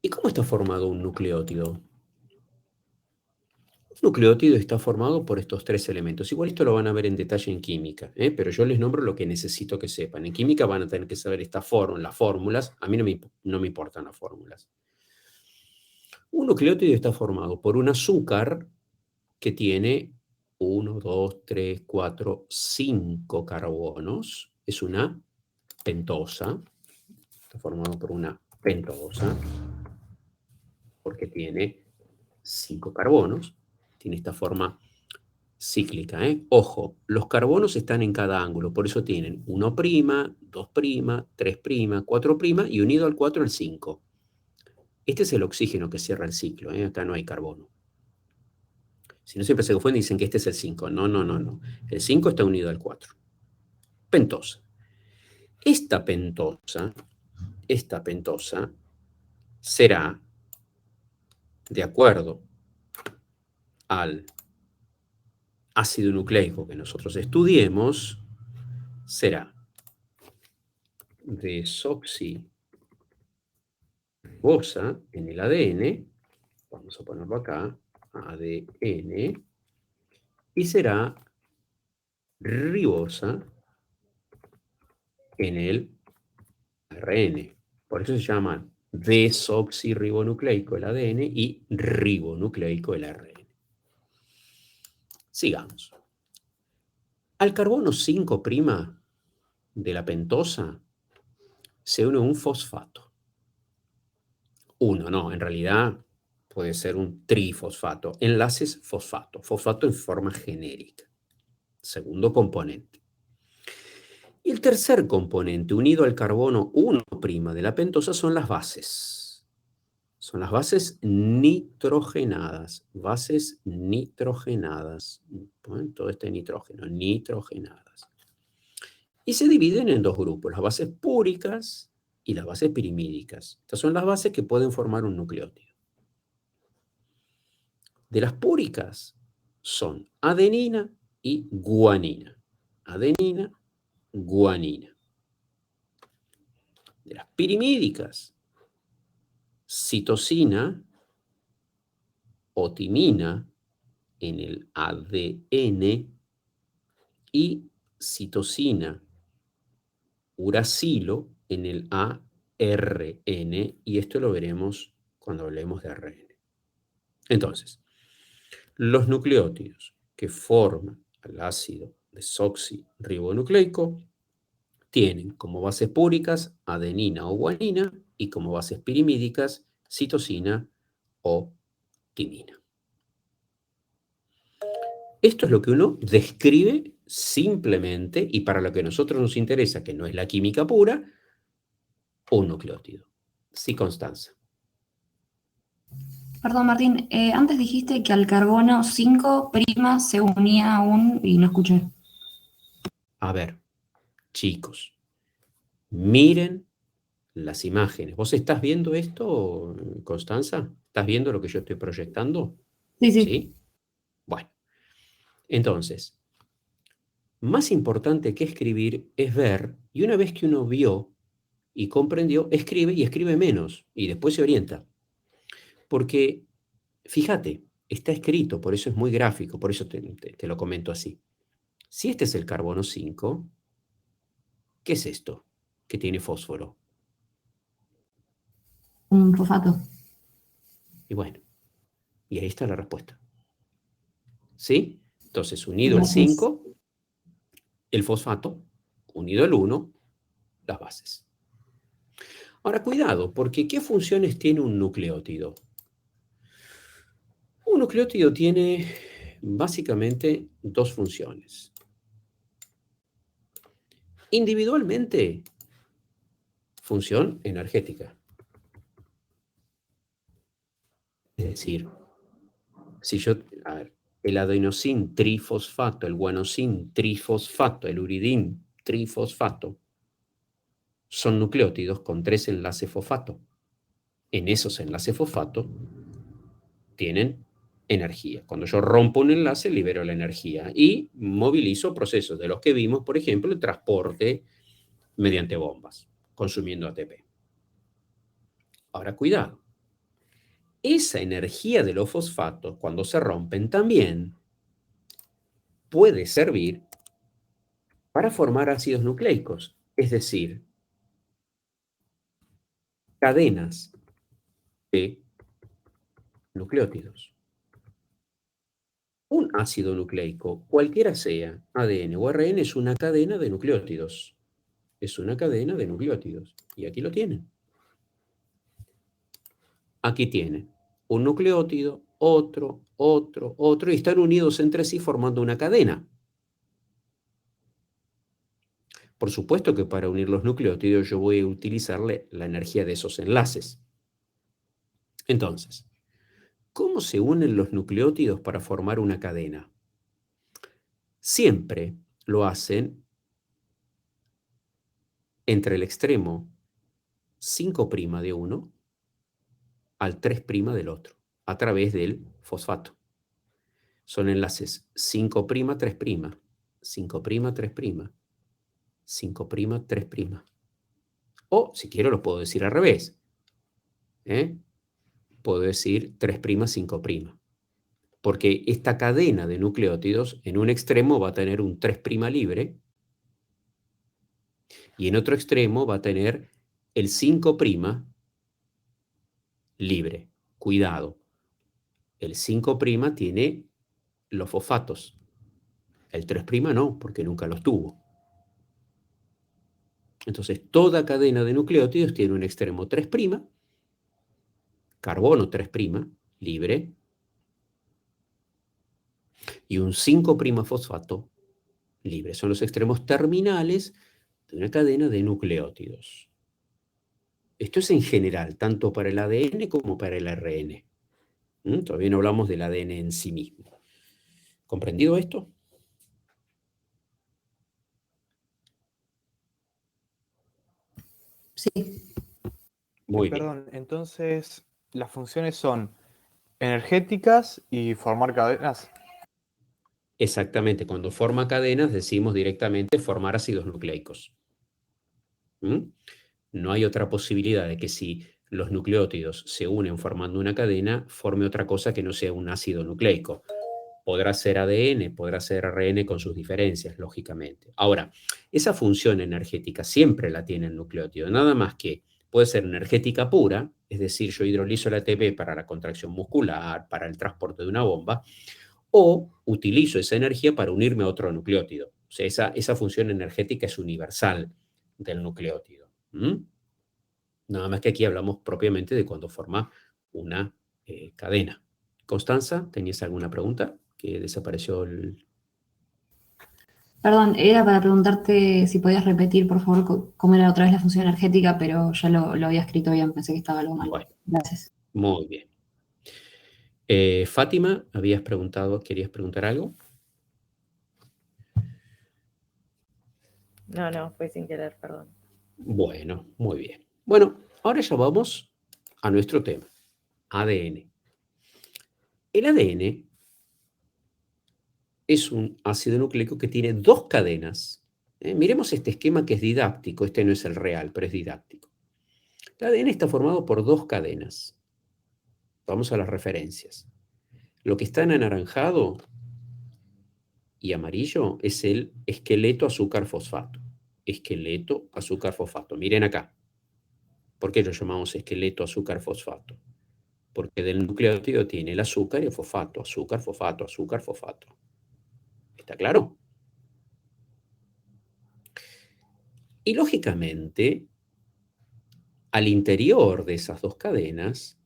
¿Y cómo está formado un nucleótido? Un nucleótido está formado por estos tres elementos. Igual esto lo van a ver en detalle en química, pero yo les nombro lo que necesito que sepan. En química van a tener que saber las fórmulas. A mí no me importan las fórmulas. Un nucleótido está formado por un azúcar que tiene 1, 2, 3, 4, 5 carbonos. Es una pentosa. Está formado por una pentosa porque tiene 5 carbonos. Tiene esta forma cíclica. Ojo, los carbonos están en cada ángulo, por eso tienen 1', 2', 3', 4' y unido al 4 el 5. Este es el oxígeno que cierra el ciclo. Acá no hay carbono. Si no, siempre se confunden y dicen que este es el 5. No. El 5 está unido al 4. Pentosa. Esta pentosa será, de acuerdo al ácido nucleico que nosotros estudiemos, será desoxirribosa en el ADN, vamos a ponerlo acá, ADN, y será ribosa en el ARN. Por eso se llama desoxirribonucleico el ADN y ribonucleico el ARN. Sigamos. Al carbono 5' de la pentosa se une un fosfato. En realidad puede ser un trifosfato. Enlaces fosfato. Fosfato en forma genérica. Segundo componente. Y el tercer componente, unido al carbono 1' de la pentosa, son las bases. Son las bases nitrogenadas. Bases nitrogenadas. Todo este nitrógeno, nitrogenadas. Y se dividen en dos grupos, las bases púricas y las bases pirimídicas. Estas son las bases que pueden formar un nucleótido. De las púricas son adenina y guanina. Adenina, guanina. De las pirimídicas, citosina o timina en el ADN y citosina, uracilo en el ARN, y esto lo veremos cuando hablemos de ARN. Entonces, los nucleótidos que forman el ácido desoxirribonucleico tienen como bases púricas adenina o guanina y como bases pirimídicas citosina o timina. Esto es lo que uno describe simplemente, y para lo que a nosotros nos interesa, que no es la química pura, un nucleótido. Sí, Constanza. Perdón, Martín, antes dijiste que al carbono 5' se unía a un... y no escuché. A ver, chicos, miren las imágenes. ¿Vos estás viendo esto, Constanza? ¿Estás viendo lo que yo estoy proyectando? Sí, sí. ¿Sí? Bueno, entonces, más importante que escribir es ver, y una vez que uno vio y comprendió, escribe y escribe menos, y después se orienta. Porque, fíjate, está escrito, por eso es muy gráfico, por eso te lo comento así. Si este es el carbono 5, ¿qué es esto que tiene fósforo? Un fosfato. Y bueno, y ahí está la respuesta. ¿Sí? Entonces, unido el 5, el fosfato, unido el 1, las bases. Ahora, cuidado, porque ¿qué funciones tiene un nucleótido? Un nucleótido tiene básicamente dos funciones. Individualmente, función energética. Es decir, si yo, a ver, el adenosin trifosfato, el guanosin trifosfato, el uridín trifosfato, son nucleótidos con 3 enlaces fosfato. En esos enlaces fosfato tienen energía. Cuando yo rompo un enlace, libero la energía y movilizo procesos de los que vimos, por ejemplo, el transporte mediante bombas, consumiendo ATP. Ahora, cuidado. Esa energía de los fosfatos, cuando se rompen, también puede servir para formar ácidos nucleicos, es decir, cadenas de nucleótidos. Un ácido nucleico, cualquiera sea, ADN o ARN, es una cadena de nucleótidos. Es una cadena de nucleótidos. Y aquí lo tienen. Aquí tienen un nucleótido, otro, otro, otro, y están unidos entre sí formando una cadena. Por supuesto que para unir los nucleótidos yo voy a utilizar la energía de esos enlaces. Entonces, ¿cómo se unen los nucleótidos para formar una cadena? Siempre lo hacen entre el extremo 5' de uno al 3' del otro, a través del fosfato. Son enlaces 5', 3', 5', 3', 5', 3'. O, si quiero, lo puedo decir al revés. Puedo decir 3', 5'. Porque esta cadena de nucleótidos en un extremo va a tener un 3' libre y en otro extremo va a tener el 5' libre. Cuidado, el 5' tiene los fosfatos, el 3' no, porque nunca los tuvo. Entonces, toda cadena de nucleótidos tiene un extremo 3', carbono 3' libre, y un 5' fosfato libre. Son los extremos terminales de una cadena de nucleótidos. Esto es en general, tanto para el ADN como para el ARN. Todavía no hablamos del ADN en sí mismo. ¿Comprendido esto? Sí. Muy bien. Perdón, entonces las funciones son energéticas y formar cadenas. Exactamente, cuando forma cadenas decimos directamente formar ácidos nucleicos. ¿Mm? No hay otra posibilidad de que si los nucleótidos se unen formando una cadena, forme otra cosa que no sea un ácido nucleico. Podrá ser ADN, podrá ser ARN con sus diferencias, lógicamente. Ahora, esa función energética siempre la tiene el nucleótido, nada más que puede ser energética pura, es decir, yo hidrolizo el ATP para la contracción muscular, para el transporte de una bomba, o utilizo esa energía para unirme a otro nucleótido. O sea, esa función energética es universal del nucleótido. Nada más que aquí hablamos propiamente de cuando forma una cadena. Constanza, ¿tenías alguna pregunta? Que desapareció el... Perdón, era para preguntarte si podías repetir, por favor, cómo era otra vez la función energética, pero ya lo había escrito bien, pensé que estaba algo mal. Bueno, gracias. Muy bien. Fátima, ¿querías preguntar algo? No, fue sin querer, perdón. Bueno, muy bien. Bueno, ahora ya vamos a nuestro tema, ADN. El ADN es un ácido nucleico que tiene dos cadenas. Miremos este esquema que es didáctico, este no es el real, pero es didáctico. El ADN está formado por dos cadenas. Vamos a las referencias. Lo que está en anaranjado y amarillo es el esqueleto azúcar-fosfato. Esqueleto azúcar-fosfato. Miren acá. ¿Por qué lo llamamos esqueleto azúcar-fosfato? Porque del nucleótido tiene el azúcar y el fosfato. Azúcar, fosfato, azúcar, fosfato. ¿Está claro? Y lógicamente, al interior de esas dos cadenas,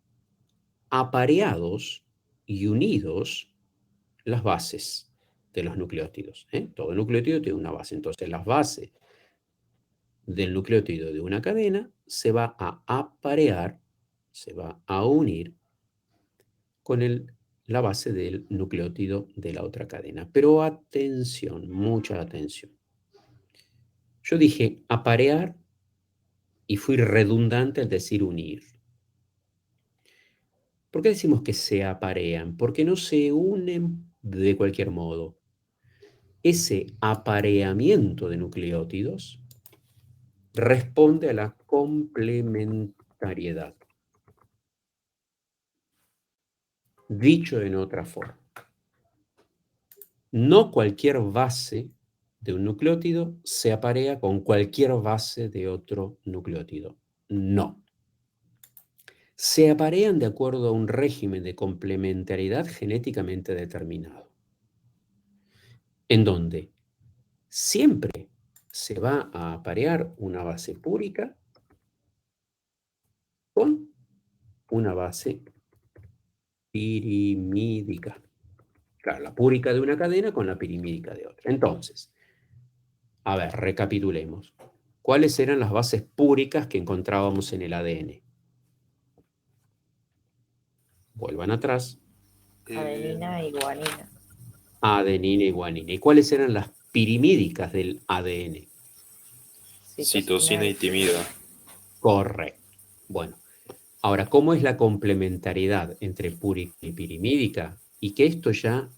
apareados y unidos las bases de los nucleótidos. Todo nucleótido tiene una base. Entonces, las bases del nucleótido de una cadena se va a aparear, se va a unir con la base del nucleótido de la otra cadena. Pero atención, mucha atención. Yo dije aparear y fui redundante al decir unir. ¿Por qué decimos que se aparean? Porque no se unen de cualquier modo. Ese apareamiento de nucleótidos responde a la complementariedad. Dicho en otra forma, no cualquier base de un nucleótido se aparea con cualquier base de otro nucleótido. No. Se aparean de acuerdo a un régimen de complementariedad genéticamente determinado, en donde siempre se va a aparear una base púrica con una base pirimídica. Claro, la púrica de una cadena con la pirimídica de otra. Entonces, a ver, recapitulemos. ¿Cuáles eran las bases púricas que encontrábamos en el ADN? Vuelvan atrás. Adenina y guanina. Adenina y guanina. ¿Y cuáles eran las pirimídicas del ADN? Citosina y timida. Correcto. Bueno, ahora, ¿cómo es la complementariedad entre púrica y pirimídica? Y que esto ya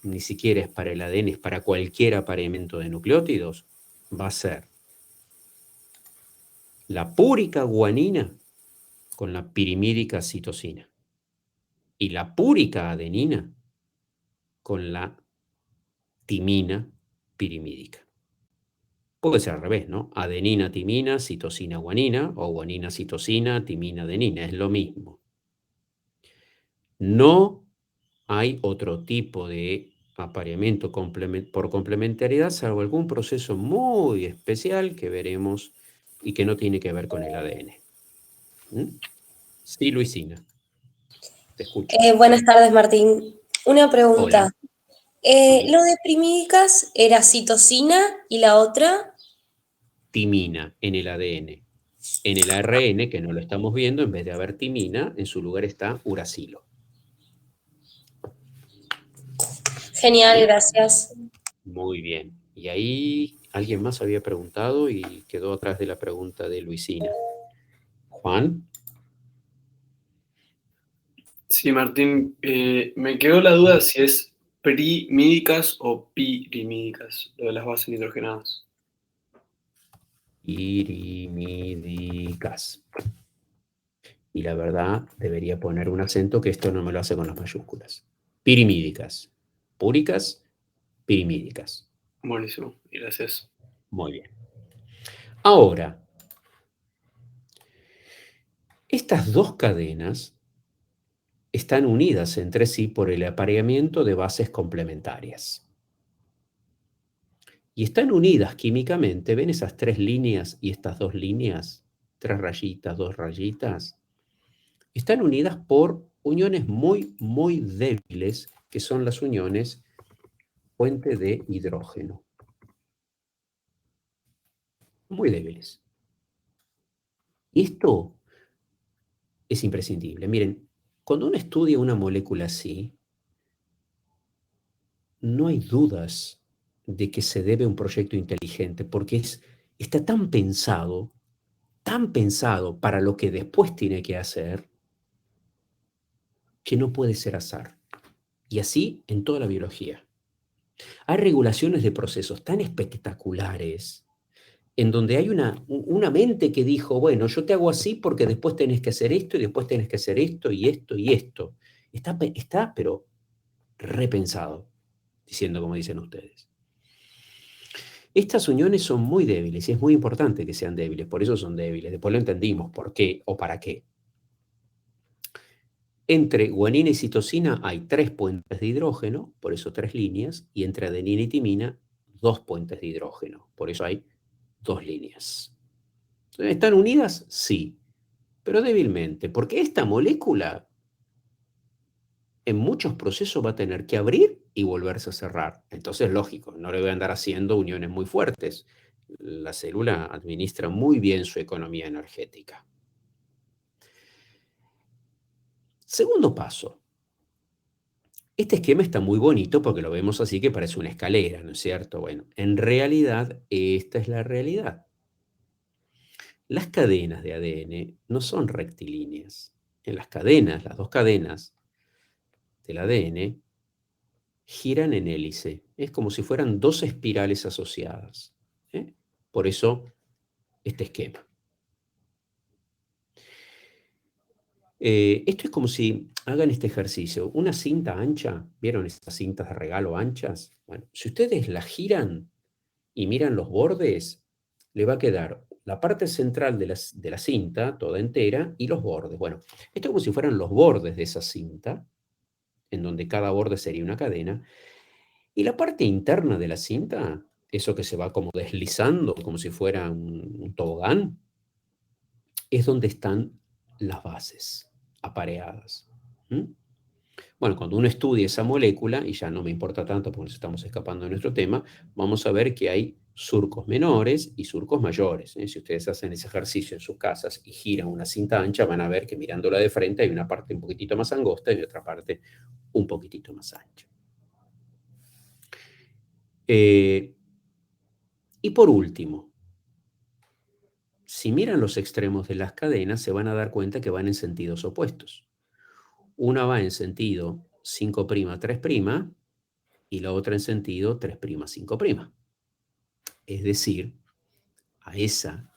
ni siquiera es para el ADN, es para cualquier apareamiento de nucleótidos, va a ser la púrica guanina con la pirimídica citosina y la púrica adenina con la timina pirimídica. Puede ser al revés, ¿no? Adenina, timina, citosina, guanina, o guanina, citosina, timina, adenina, es lo mismo. No hay otro tipo de apareamiento por complementariedad, salvo algún proceso muy especial que veremos y que no tiene que ver con el ADN. Sí, Luisina. Te escucho. Buenas tardes, Martín. Una pregunta. Hola. Lo de primídicas era citosina y la otra... Timina en el ADN. En el ARN, que no lo estamos viendo, en vez de haber timina, en su lugar está uracilo. Genial, gracias. Muy bien. Y ahí alguien más había preguntado y quedó atrás de la pregunta de Luisina. Juan. Sí, Martín, me quedó la duda si es primídicas o pirimídicas, lo de las bases nitrogenadas. Pirimídicas. Y la verdad, debería poner un acento que esto no me lo hace con las mayúsculas. Pirimídicas. Púricas, pirimídicas. Buenísimo, gracias. Muy bien. Ahora, estas dos cadenas están unidas entre sí por el apareamiento de bases complementarias. Y están unidas químicamente, ¿ven esas tres líneas y estas dos líneas? Tres rayitas, dos rayitas. Están unidas por uniones muy, muy débiles, que son las uniones fuente de hidrógeno. Muy débiles. Y esto es imprescindible. Miren, cuando uno estudia una molécula así, no hay dudas de que se debe a un proyecto inteligente, porque está tan pensado para lo que después tiene que hacer, que no puede ser azar. Y así en toda la biología. Hay regulaciones de procesos tan espectaculares en donde hay una mente que dijo, bueno, yo te hago así porque después tenés que hacer esto y después tenés que hacer esto y esto y esto. Está pero repensado, diciendo como dicen ustedes. Estas uniones son muy débiles y es muy importante que sean débiles, por eso son débiles. Después lo entendimos, por qué o para qué. Entre guanina y citosina hay 3 puentes de hidrógeno, por eso 3 líneas, y entre adenina y timina 2 puentes de hidrógeno, por eso hay 2 líneas. ¿Están unidas? Sí, pero débilmente, porque esta molécula en muchos procesos va a tener que abrir y volverse a cerrar. Entonces, lógico, no le voy a andar haciendo uniones muy fuertes. La célula administra muy bien su economía energética. Segundo paso. Este esquema está muy bonito porque lo vemos así que parece una escalera, ¿no es cierto? Bueno, en realidad, esta es la realidad. Las cadenas de ADN no son rectilíneas. En las cadenas, las dos cadenas del ADN, giran en hélice. Es como si fueran dos espirales asociadas. Por eso, este esquema. Esto es como si hagan este ejercicio. Una cinta ancha, ¿vieron estas cintas de regalo anchas? Bueno, si ustedes la giran y miran los bordes, le va a quedar la parte central de la cinta, toda entera, y los bordes. Bueno, esto es como si fueran los bordes de esa cinta, en donde cada borde sería una cadena, y la parte interna de la cinta, eso que se va como deslizando, como si fuera un tobogán, es donde están las bases apareadas. Bueno, cuando uno estudia esa molécula, y ya no me importa tanto porque nos estamos escapando de nuestro tema, vamos a ver que hay surcos menores y surcos mayores. Si ustedes hacen ese ejercicio en sus casas y giran una cinta ancha, van a ver que mirándola de frente hay una parte un poquitito más angosta y otra parte un poquitito más ancha. Y por últ'imo, si miran los extremos de las cadenas, se van a dar cuenta que van en sentidos opuestos. Una va en sentido 5', 3', y la otra en sentido 3', 5'. Es decir, a esa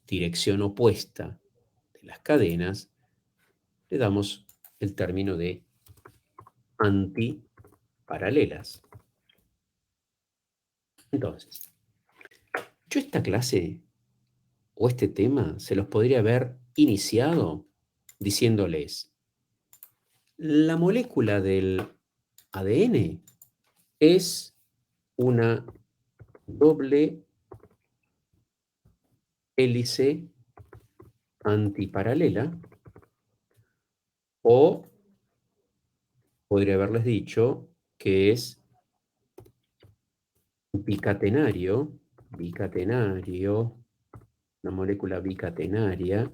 dirección opuesta de las cadenas le damos el término de antiparalelas. Entonces, yo esta clase o este tema se los podría haber iniciado diciéndoles: la molécula del ADN es una doble hélice antiparalela, o podría haberles dicho que es bicatenario, una molécula bicatenaria,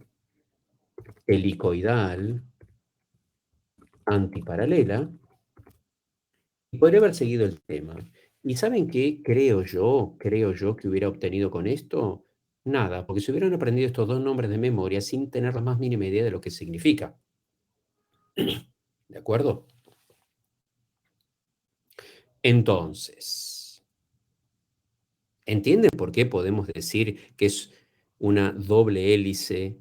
helicoidal, antiparalela, y podría haber seguido el tema. ¿Y saben qué creo yo que hubiera obtenido con esto? Nada, porque se hubieran aprendido estos dos nombres de memoria sin tener la más mínima idea de lo que significa. ¿De acuerdo? Entonces, ¿entienden por qué podemos decir que es una doble hélice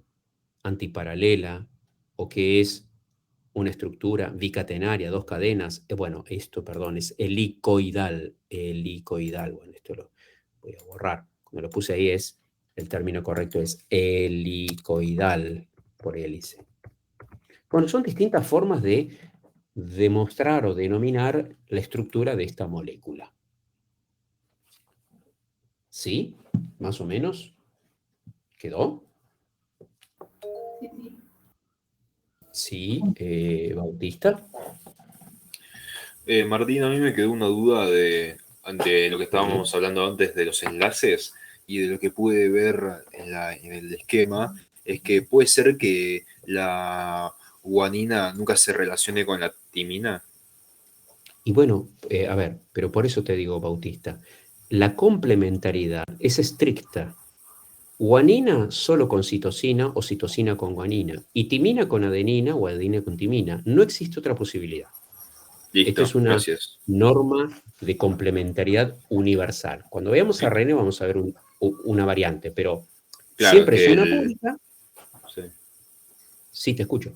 antiparalela o que es una estructura bicatenaria, dos cadenas? Bueno, esto, perdón, es helicoidal. Helicoidal. Bueno, esto lo voy a borrar. Cuando lo puse ahí el término correcto es helicoidal por hélice. Bueno, son distintas formas de demostrar o denominar la estructura de esta molécula. ¿Sí? ¿Más o menos? ¿Quedó? Sí, Bautista. Martín, a mí me quedó una duda ante lo que estábamos hablando antes de los enlaces y de lo que pude ver en el esquema, es que puede ser que la guanina nunca se relacione con la timina. Y bueno, a ver, pero por eso te digo, Bautista, la complementariedad es estricta. Guanina solo con citosina o citosina con guanina, y timina con adenina o adenina con timina. No existe otra posibilidad. Listo, esto es una gracias. norma de complementariedad universal. Cuando veamos a RN vamos a ver una variante, pero claro, siempre es una pública. Sí. Sí, te escucho.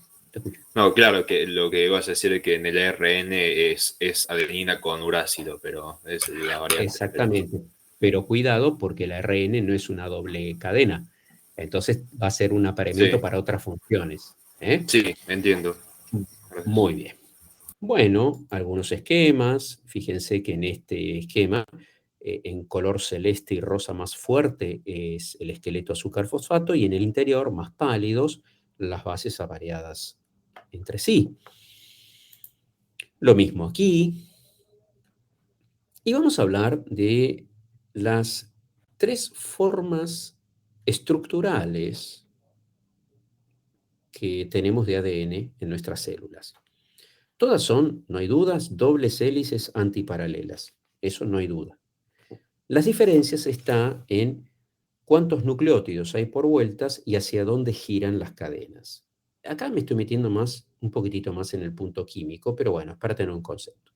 No, claro, que lo que vas a decir es que en el ARN es adenina con urácido, pero es la variante. Exactamente. Pero cuidado porque el ARN no es una doble cadena. Entonces va a ser un apareamiento para otras funciones. Sí, entiendo. Muy bien. Bueno, algunos esquemas. Fíjense que en este esquema, en color celeste y rosa más fuerte, es el esqueleto azúcar-fosfato y en el interior, más pálidos, las bases avariadas entre sí. Lo mismo aquí. Y vamos a hablar de las 3 formas estructurales que tenemos de ADN en nuestras células. Todas son, no hay dudas, dobles hélices antiparalelas. Eso no hay duda. Las diferencias están en cuántos nucleótidos hay por vueltas y hacia dónde giran las cadenas. Acá me estoy metiendo un poquitito más en el punto químico, pero bueno, es para tener un concepto.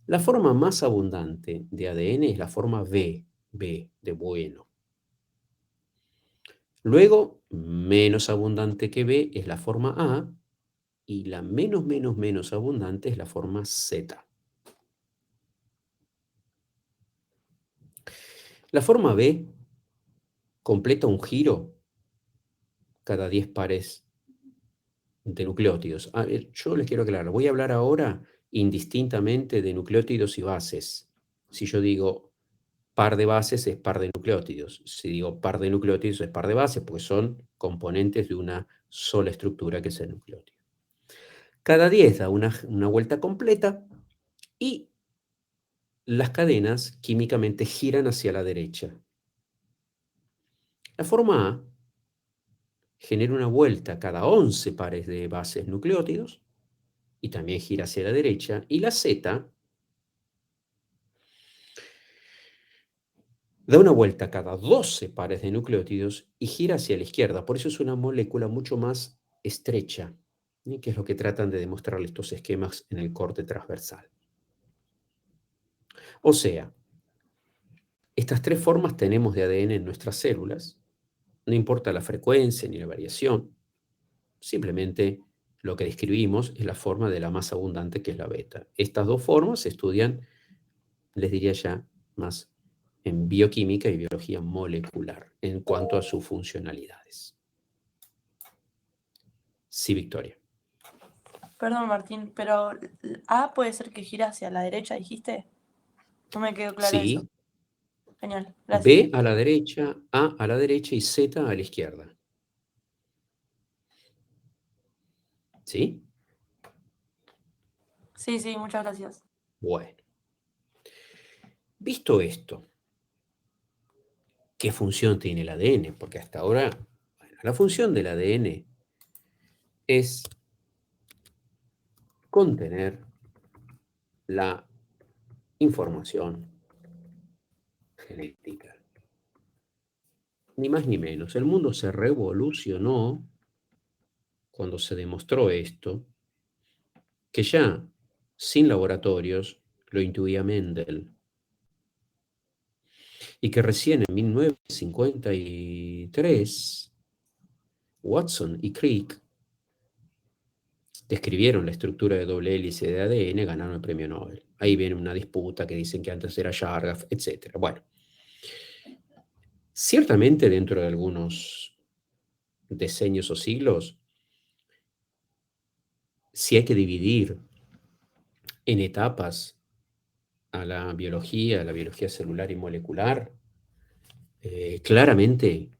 La forma más abundante de ADN es la forma B de bueno. Luego, menos abundante que B es la forma A y la menos abundante es la forma Z. La forma B completa un giro cada 10 pares de nucleótidos. A ver, yo les quiero aclarar, voy a hablar ahora indistintamente de nucleótidos y bases. Si yo digo par de bases es par de nucleótidos. Si digo par de nucleótidos es par de bases, porque son componentes de una sola estructura que es el nucleótido. Cada 10 da una vuelta completa y las cadenas químicamente giran hacia la derecha. La forma A genera una vuelta cada 11 pares de bases nucleótidos y también gira hacia la derecha. Y la Z da una vuelta cada 12 pares de nucleótidos y gira hacia la izquierda. Por eso es una molécula mucho más estrecha, que es lo que tratan de demostrar estos esquemas en el corte transversal. O sea, estas 3 formas tenemos de ADN en nuestras células. No importa la frecuencia ni la variación, simplemente lo que describimos es la forma de la más abundante, que es la beta. Estas 2 formas se estudian, les diría ya, más en bioquímica y biología molecular en cuanto a sus funcionalidades. Sí, Victoria. Perdón, Martín, pero A puede ser que gira hacia la derecha, dijiste. No me quedó claro Sí. eso. Genial, gracias. B a la derecha, A a la derecha y Z a la izquierda. ¿Sí? Sí, muchas gracias. Bueno. Visto esto, ¿qué función tiene el ADN? Porque hasta ahora, bueno, la función del ADN es contener la información genética. Ni más ni menos. El mundo se revolucionó cuando se demostró esto, que ya sin laboratorios lo intuía Mendel, y que recién en 1953 Watson y Crick describieron la estructura de doble hélice de ADN, ganaron el premio Nobel. Ahí viene una disputa que dicen que antes era Chargaff, etc. Bueno, ciertamente dentro de algunos decenios o siglos, si hay que dividir en etapas a la biología celular y molecular, claramente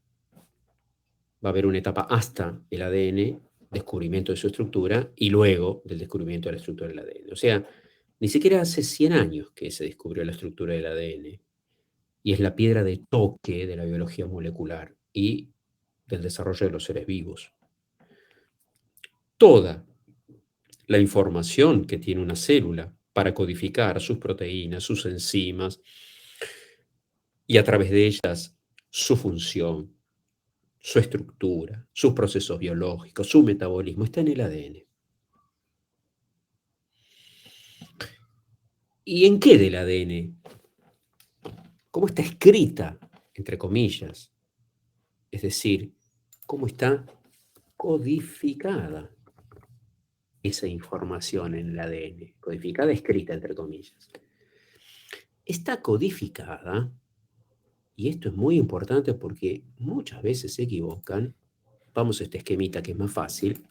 va a haber una etapa hasta el ADN, descubrimiento de su estructura, y luego del descubrimiento de la estructura del ADN. O sea, ni siquiera hace 100 años que se descubrió la estructura del ADN, y es la piedra de toque de la biología molecular y del desarrollo de los seres vivos. Toda la información que tiene una célula para codificar sus proteínas, sus enzimas, y a través de ellas su función, su estructura, sus procesos biológicos, su metabolismo, está en el ADN. ¿Y en qué del ADN? ¿Cómo está escrita, entre comillas? Es decir, ¿cómo está codificada esa información en el ADN? Codificada, escrita, entre comillas. Está codificada, y esto es muy importante porque muchas veces se equivocan. Vamos a este esquemita que es más fácil.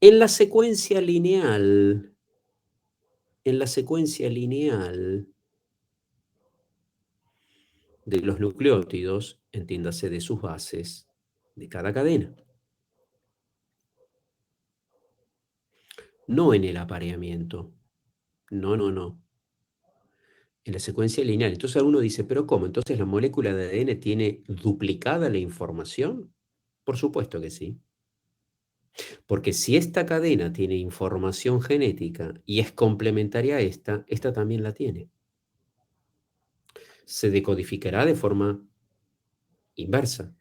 En la secuencia lineal de los nucleótidos, entiéndase de sus bases de cada cadena. No en el apareamiento. No. En la secuencia lineal. Entonces uno dice, ¿pero cómo? ¿Entonces la molécula de ADN tiene duplicada la información? Por supuesto que sí. Porque si esta cadena tiene información genética y es complementaria a esta también la tiene. Se decodificará de forma inversa.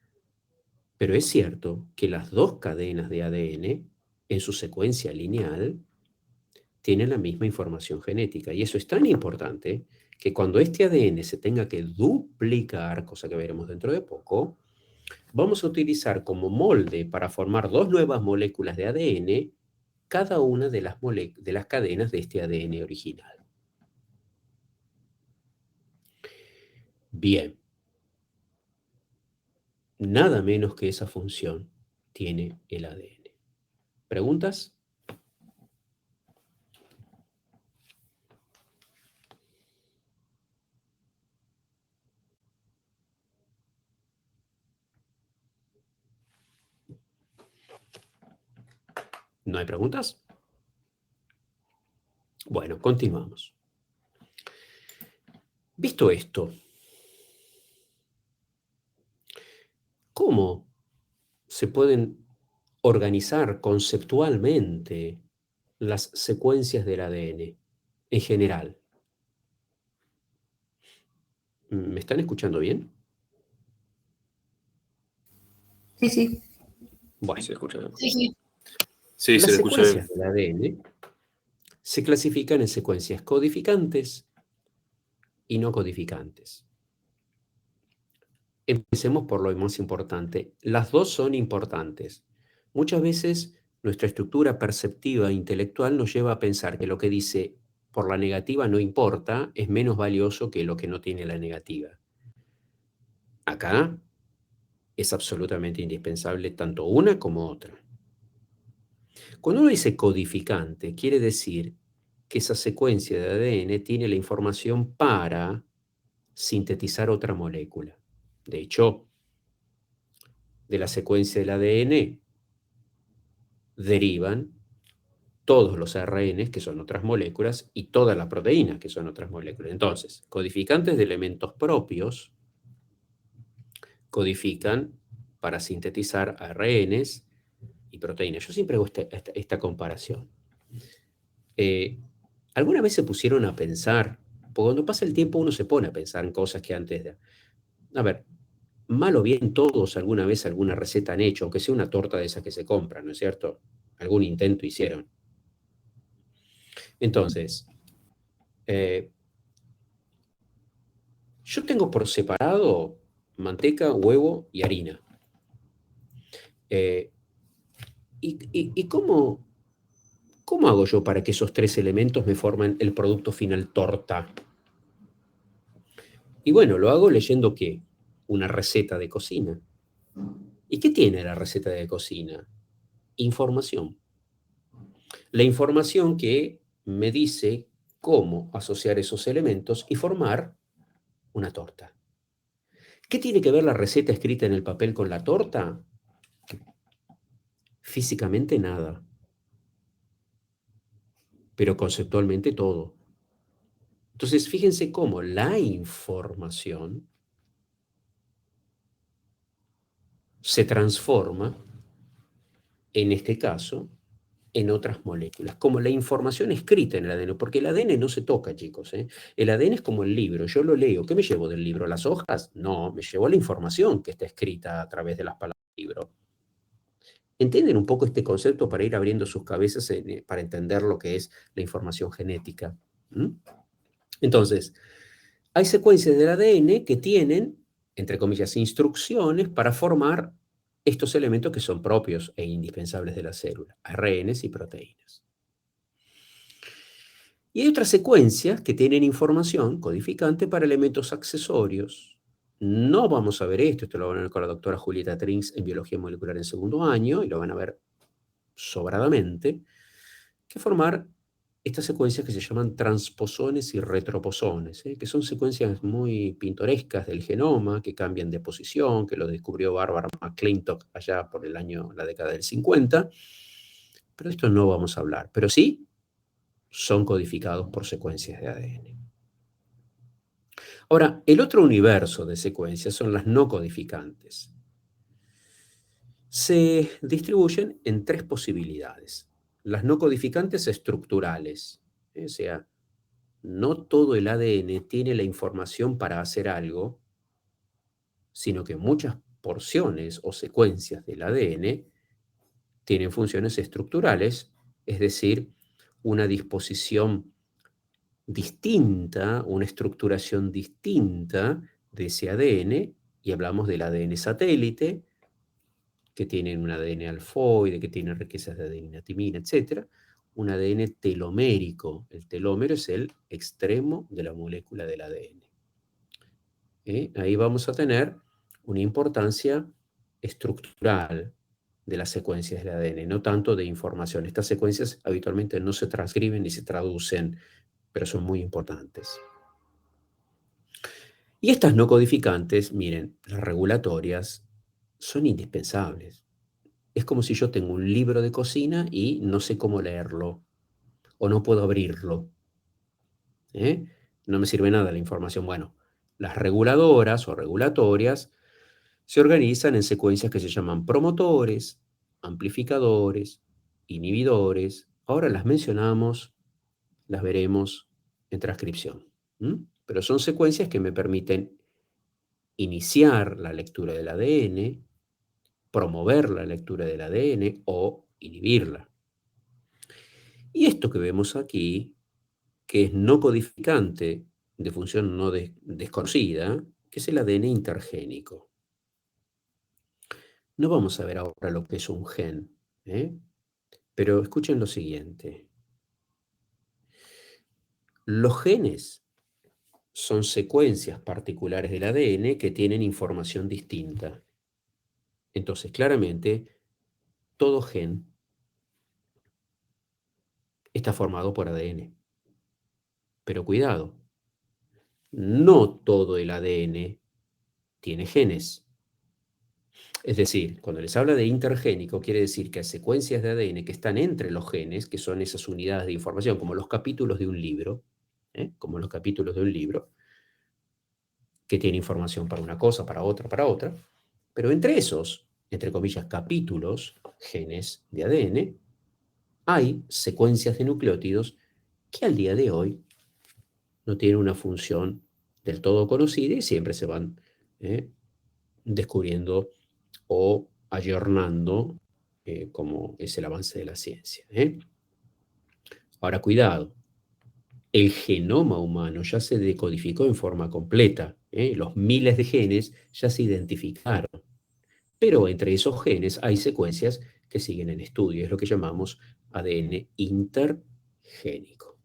Pero es cierto que las dos cadenas de ADN, en su secuencia lineal, tienen la misma información genética. Y eso es tan importante que cuando este ADN se tenga que duplicar, cosa que veremos dentro de poco, vamos a utilizar como molde para formar dos nuevas moléculas de ADN cada una de las cadenas de este ADN original. Bien. Nada menos que esa función tiene el ADN. ¿Preguntas? ¿No hay preguntas? Bueno, continuamos. Visto esto, ¿cómo se pueden organizar conceptualmente las secuencias del ADN en general? ¿Me están escuchando bien? Sí. Bueno, ¿Se escucha bien? Sí. Sí, las se le escucha bien. secuencias del ADN se clasifican en secuencias codificantes y no codificantes. Empecemos por lo más importante. Las dos son importantes. Muchas veces nuestra estructura perceptiva e intelectual nos lleva a pensar que lo que dice por la negativa no importa, es menos valioso que lo que no tiene la negativa. Acá es absolutamente indispensable tanto una como otra. Cuando uno dice codificante, quiere decir que esa secuencia de ADN tiene la información para sintetizar otra molécula. De hecho, de la secuencia del ADN derivan todos los ARNs, que son otras moléculas, y todas las proteínas, que son otras moléculas. Entonces, codificantes de elementos propios codifican para sintetizar ARNs y proteínas. Yo siempre hago esta comparación. ¿Alguna vez se pusieron a pensar? Porque cuando pasa el tiempo uno se pone a pensar en cosas que antes de... A ver, mal o bien todos alguna vez alguna receta han hecho, aunque sea una torta de esas que se compran, ¿no es cierto? Algún intento hicieron. Entonces, yo tengo por separado manteca, huevo y harina. ¿Y cómo hago yo para que esos 3 elementos me formen el producto final torta? Y bueno, lo hago leyendo ¿qué? Una receta de cocina. ¿Y qué tiene la receta de cocina? Información. La información que me dice cómo asociar esos elementos y formar una torta. ¿Qué tiene que ver la receta escrita en el papel con la torta? Físicamente nada, pero conceptualmente todo. Entonces, fíjense cómo la información se transforma, en este caso, en otras moléculas, como la información escrita en el ADN, porque el ADN no se toca, chicos, ¿eh? El ADN es como el libro, yo lo leo. ¿Qué me llevo del libro? ¿Las hojas? No, me llevo la información que está escrita a través de las palabras del libro. ¿Entienden un poco este concepto para ir abriendo sus cabezas para entender lo que es la información genética? ¿Mm? Entonces, hay secuencias del ADN que tienen, entre comillas, instrucciones para formar estos elementos que son propios e indispensables de la célula, ARNs y proteínas. Y hay otras secuencias que tienen información codificante para elementos accesorios. No vamos a ver esto lo van a ver con la doctora Julieta Trinks en Biología Molecular en segundo año, y lo van a ver sobradamente, que formar estas secuencias que se llaman transposones y retroposones, que son secuencias muy pintorescas del genoma, que cambian de posición, que lo descubrió Barbara McClintock allá por la década del 50, pero de esto no vamos a hablar, pero sí son codificados por secuencias de ADN. Ahora, el otro universo de secuencias son las no codificantes. Se distribuyen en 3 posibilidades. Las no codificantes estructurales, o sea, no todo el ADN tiene la información para hacer algo, sino que muchas porciones o secuencias del ADN tienen funciones estructurales, es decir, una disposición distinta, una estructuración distinta de ese ADN, y hablamos del ADN satélite, que tienen un ADN alfoide, que tiene riquezas de adenina, timina, etc. Un ADN telomérico. El telómero es el extremo de la molécula del ADN. Ahí vamos a tener una importancia estructural de las secuencias del ADN, no tanto de información. Estas secuencias habitualmente no se transcriben ni se traducen, pero son muy importantes. Y estas no codificantes, miren, las regulatorias, son indispensables. Es como si yo tengo un libro de cocina y no sé cómo leerlo, o no puedo abrirlo. No me sirve nada la información. Bueno, las reguladoras o regulatorias se organizan en secuencias que se llaman promotores, amplificadores, inhibidores. Ahora las mencionamos, las veremos en transcripción. Pero son secuencias que me permiten iniciar la lectura del ADN, promover la lectura del ADN o inhibirla. Y esto que vemos aquí, que es no codificante de función no desconocida, que es el ADN intergénico. No vamos a ver ahora lo que es un gen, pero escuchen lo siguiente. Los genes son secuencias particulares del ADN que tienen información distinta. Entonces, claramente, todo gen está formado por ADN. Pero cuidado, no todo el ADN tiene genes. Es decir, cuando les habla de intergénico, quiere decir que hay secuencias de ADN que están entre los genes, que son esas unidades de información, como los capítulos de un libro, que tienen información para una cosa, para otra, pero entre esos, entre comillas, capítulos, genes de ADN, hay secuencias de nucleótidos que al día de hoy no tienen una función del todo conocida y siempre se van descubriendo o ayornando, como es el avance de la ciencia. Ahora, cuidado, el genoma humano ya se decodificó en forma completa, los miles de genes ya se identificaron, pero entre esos genes hay secuencias que siguen en estudio, es lo que llamamos ADN intergénico.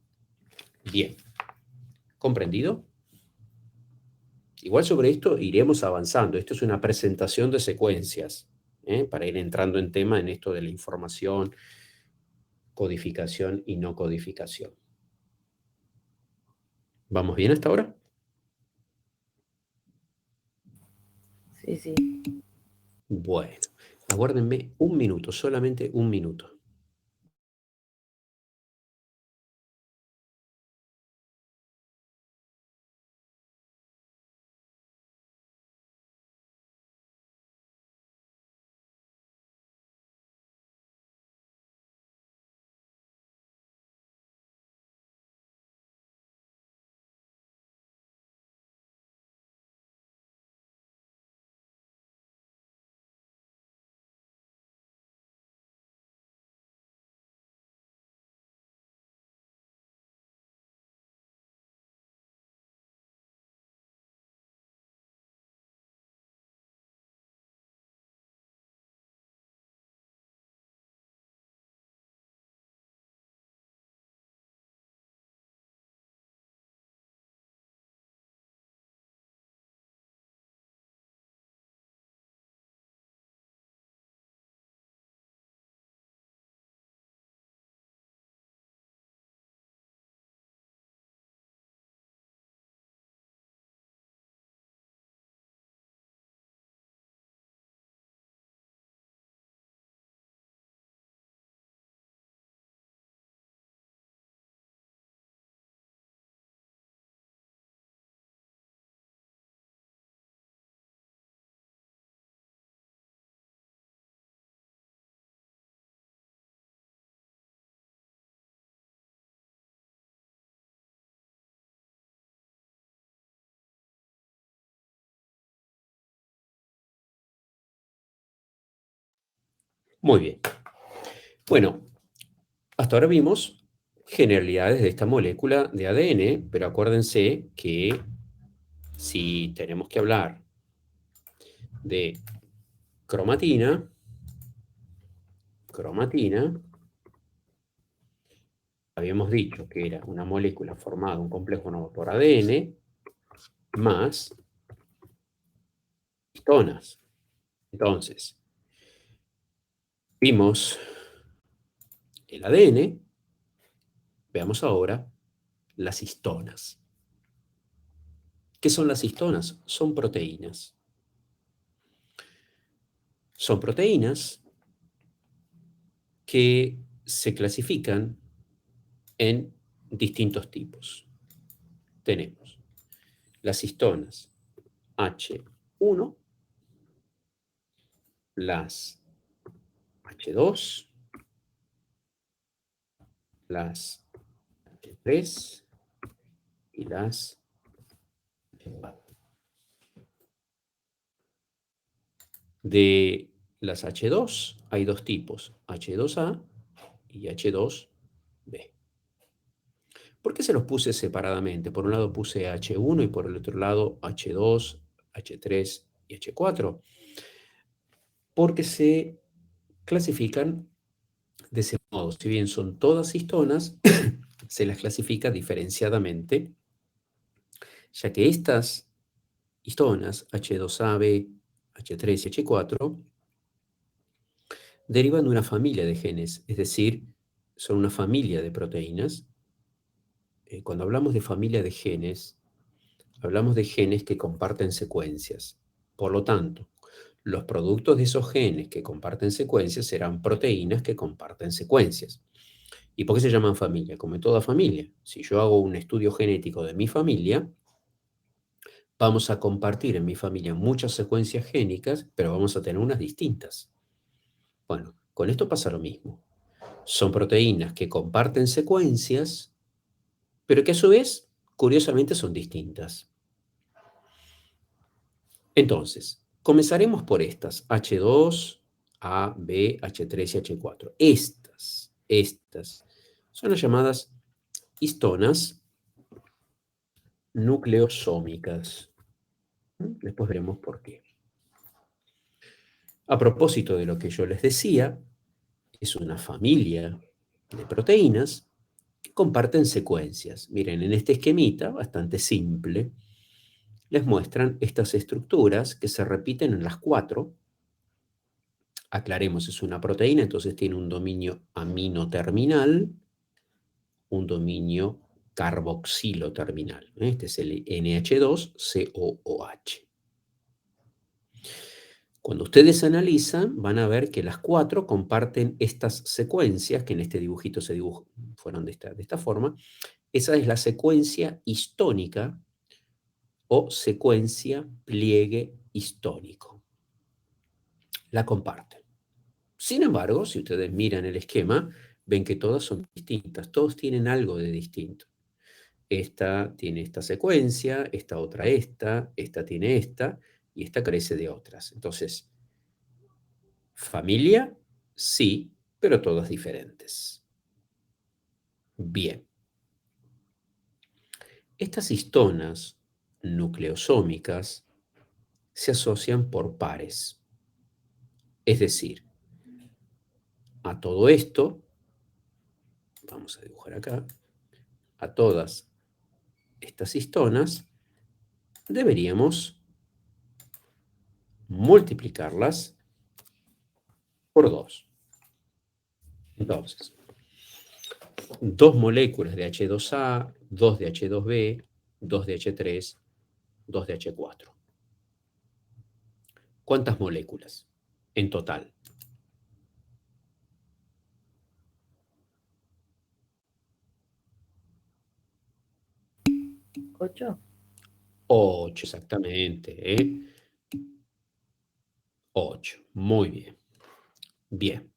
Bien, ¿comprendido? Igual sobre esto iremos avanzando. Esto es una presentación de secuencias, para ir entrando en tema en esto de la información, codificación y no codificación. ¿Vamos bien hasta ahora? Sí, sí. Bueno, aguárdenme un minuto, solamente un minuto. Muy bien. Bueno, hasta ahora vimos generalidades de esta molécula de ADN, pero acuérdense que si tenemos que hablar de cromatina, habíamos dicho que era una molécula formada, un complejo nuevo por ADN, más histonas. Entonces, vimos el ADN, veamos ahora las histonas. ¿Qué son las histonas? Son proteínas. Son proteínas que se clasifican en distintos tipos. Tenemos las histonas H1, las H2, las H3 y las H4. De las H2 hay dos tipos, H2A y H2B. ¿Por qué se los puse separadamente? Por un lado puse H1 y por el otro lado H2, H3 y H4. Porque se clasifican de ese modo. Si bien son todas histonas, se las clasifica diferenciadamente, ya que estas histonas, H2AB, H3 y H4, derivan de una familia de genes, es decir, son una familia de proteínas. Cuando hablamos de familia de genes, hablamos de genes que comparten secuencias. Por lo tanto, los productos de esos genes que comparten secuencias serán proteínas que comparten secuencias. ¿Y por qué se llaman familia? Como en toda familia. Si yo hago un estudio genético de mi familia, vamos a compartir en mi familia muchas secuencias génicas, pero vamos a tener unas distintas. Bueno, con esto pasa lo mismo. Son proteínas que comparten secuencias, pero que a su vez, curiosamente, son distintas. Entonces, comenzaremos por estas, H2, A, B, H3 y H4. Estas son las llamadas histonas nucleosómicas. Después veremos por qué. A propósito de lo que yo les decía, es una familia de proteínas que comparten secuencias. Miren, en este esquemita, bastante simple, les muestran estas estructuras que se repiten en las 4. Aclaremos, es una proteína, entonces tiene un dominio amino terminal, un dominio carboxilo terminal. Este es el NH2COOH. Cuando ustedes analizan, van a ver que las 4 comparten estas secuencias, que en este dibujito fueron de esta forma. Esa es la secuencia histónica o secuencia pliegue histónico. La comparten. Sin embargo, si ustedes miran el esquema, ven que todas son distintas, todos tienen algo de distinto. Esta tiene esta secuencia, esta otra esta tiene esta, y esta carece de otras. Entonces, familia, sí, pero todas diferentes. Bien. Estas histonas nucleosómicas se asocian por pares. Es decir, a todo esto, vamos a dibujar acá, a todas estas histonas, deberíamos multiplicarlas por 2. Entonces, 2 moléculas de H2A, 2 de H2B, 2 de H3, 2 de H4. ¿Cuántas moléculas en total? 8. 8, exactamente. 8. Muy bien. Bien.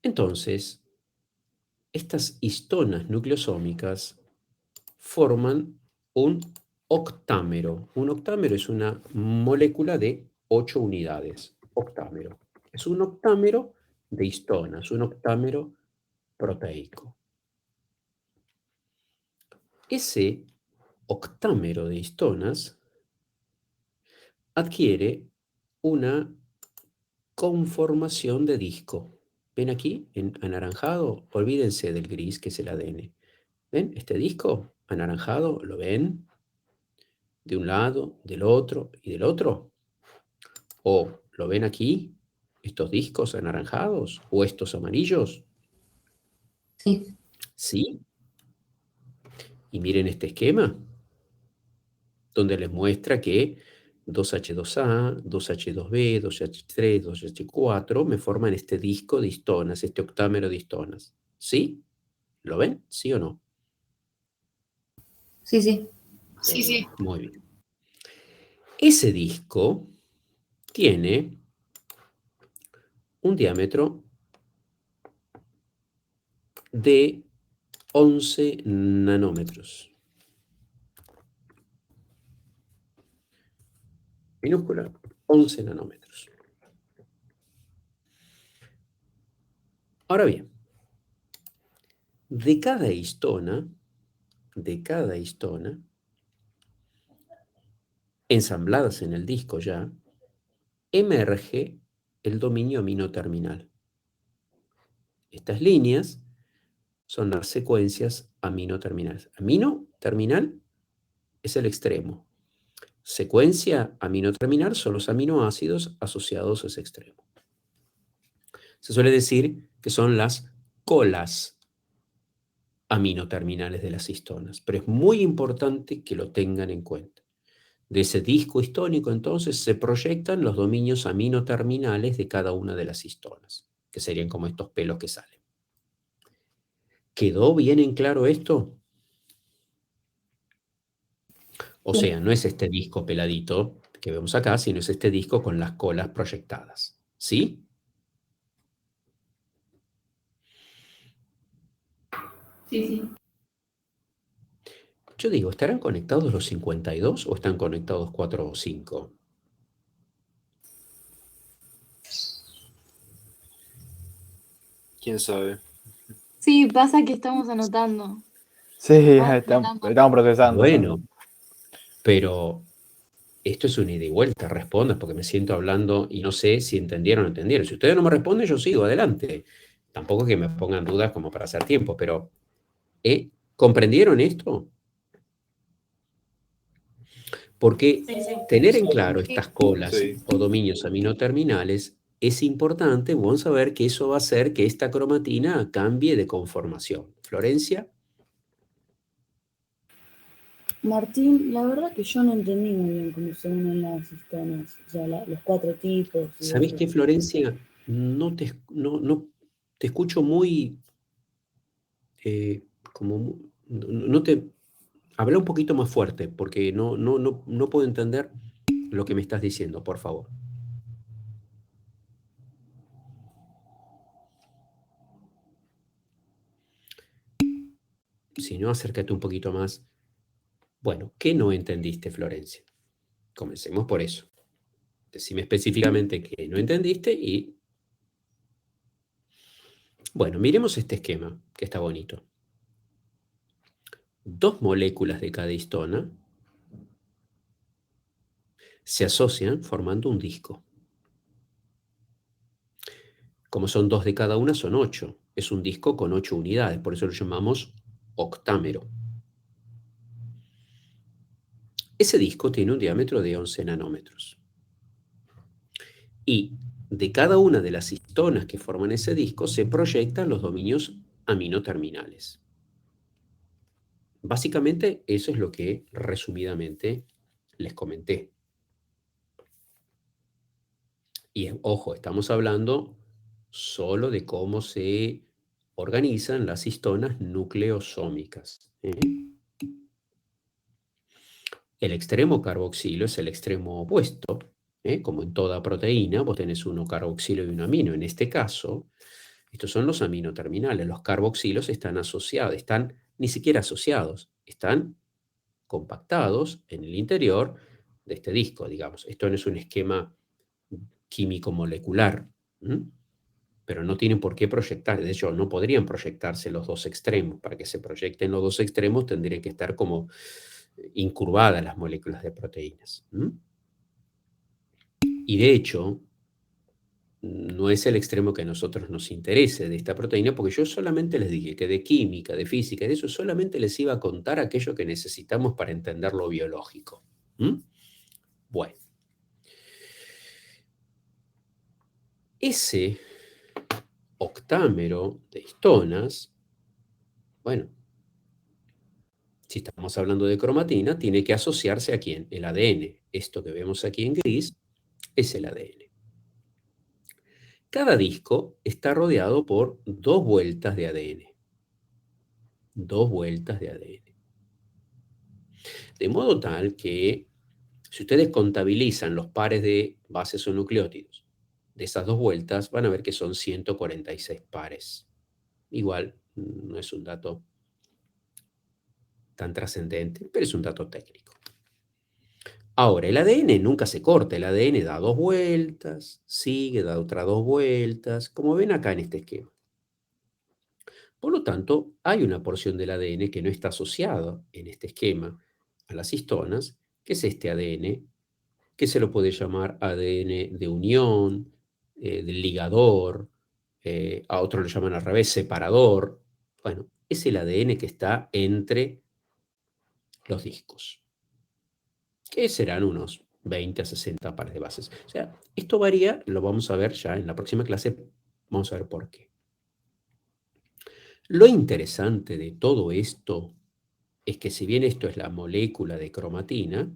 Entonces, estas histonas nucleosómicas forman un octámero. Un octámero es una molécula de 8 unidades. Octámero. Es un octámero de histonas, un octámero proteico. Ese octámero de histonas adquiere una conformación de disco. ¿Ven aquí, en anaranjado? Olvídense del gris, que es el ADN. ¿Ven este disco anaranjado? ¿Lo ven? De un lado, del otro y del otro. ¿O lo ven aquí? ¿Estos discos anaranjados? ¿O estos amarillos? Sí. ¿Sí? Y miren este esquema, donde les muestra que 2H2A, 2H2B, 2H3, 2H4 me forman este disco de histonas, este octámero de histonas. ¿Sí? ¿Lo ven? ¿Sí o no? Sí, sí. Sí, sí. Muy bien. Ese disco tiene un diámetro de 11 nanómetros. Minúscula, 11 nanómetros. Ahora bien, de cada histona, ensambladas en el disco ya, emerge el dominio amino terminal. Estas líneas son las secuencias amino terminales. Amino terminal es el extremo. Secuencia amino terminal son los aminoácidos asociados a ese extremo. Se suele decir que son las colas aminoterminales de las histonas, pero es muy importante que lo tengan en cuenta. De ese disco histónico, entonces, se proyectan los dominios aminoterminales de cada una de las histonas, que serían como estos pelos que salen. ¿Quedó bien en claro esto? O sea, no es este disco peladito que vemos acá, sino es este disco con las colas proyectadas. ¿Sí? Sí, sí. Yo digo, ¿estarán conectados los 52 o están conectados 4 o 5? ¿Quién sabe? Sí, pasa que estamos anotando. Sí, estamos procesando. Bueno, pero esto es una ida y vuelta, respondan, porque me siento hablando y no sé si entendieron o no entendieron. Si ustedes no me responden, yo sigo adelante. Tampoco es que me pongan dudas como para hacer tiempo, pero ¿comprendieron esto? Porque tener en claro estas colas o dominios aminoterminales es importante, vamos a ver que eso va a hacer que esta cromatina cambie de conformación. Florencia. Martín, la verdad que yo no entendí muy bien cómo se unen las histonas, o sea, los 4 tipos. ¿Sabés qué, Florencia? No te escucho muy, no te... Habla un poquito más fuerte, porque no puedo entender lo que me estás diciendo, por favor. Si no, acércate un poquito más. Bueno, ¿qué no entendiste, Florencia? Comencemos por eso. Decime específicamente qué no entendiste y... Bueno, miremos este esquema, que está bonito. 2 moléculas de cada histona se asocian formando un disco. Como son 2 de cada una, son 8. Es un disco con 8 unidades, por eso lo llamamos octámero. Ese disco tiene un diámetro de 11 nanómetros. Y de cada una de las histonas que forman ese disco se proyectan los dominios aminoterminales. Básicamente eso es lo que resumidamente les comenté. Y ojo, estamos hablando solo de cómo se organizan las histonas nucleosómicas. El extremo carboxilo es el extremo opuesto. Como en toda proteína, vos tenés uno carboxilo y un amino. En este caso, estos son los aminoterminales. Los carboxilos están asociados, están ni siquiera asociados, están compactados en el interior de este disco, digamos. Esto no es un esquema químico molecular, pero no tienen por qué proyectar. De hecho, no podrían proyectarse los dos extremos. Para que se proyecten los dos extremos tendrían que estar como incurvadas las moléculas de proteínas. Y de hecho, no es el extremo que a nosotros nos interese de esta proteína, porque yo solamente les dije que de química, de física, de eso solamente les iba a contar aquello que necesitamos para entender lo biológico. Bueno. Ese octámero de histonas, bueno, si estamos hablando de cromatina, tiene que asociarse a ¿quién? El ADN. Esto que vemos aquí en gris es el ADN. Cada disco está rodeado por 2 vueltas de ADN. 2 vueltas de ADN. De modo tal que, si ustedes contabilizan los pares de bases o nucleótidos de esas 2 vueltas, van a ver que son 146 pares. Igual, no es un dato tan trascendente, pero es un dato técnico. Ahora, el ADN nunca se corta, el ADN da 2 vueltas, sigue, da otras 2 vueltas, como ven acá en este esquema. Por lo tanto, hay una porción del ADN que no está asociada en este esquema a las histonas, que es este ADN, que se lo puede llamar ADN de unión, del ligador, a otros lo llaman al revés, separador. Bueno, es el ADN que está entre los discos, que serán unos 20 a 60 pares de bases. O sea, esto varía, lo vamos a ver ya en la próxima clase, vamos a ver por qué. Lo interesante de todo esto es que si bien esto es la molécula de cromatina,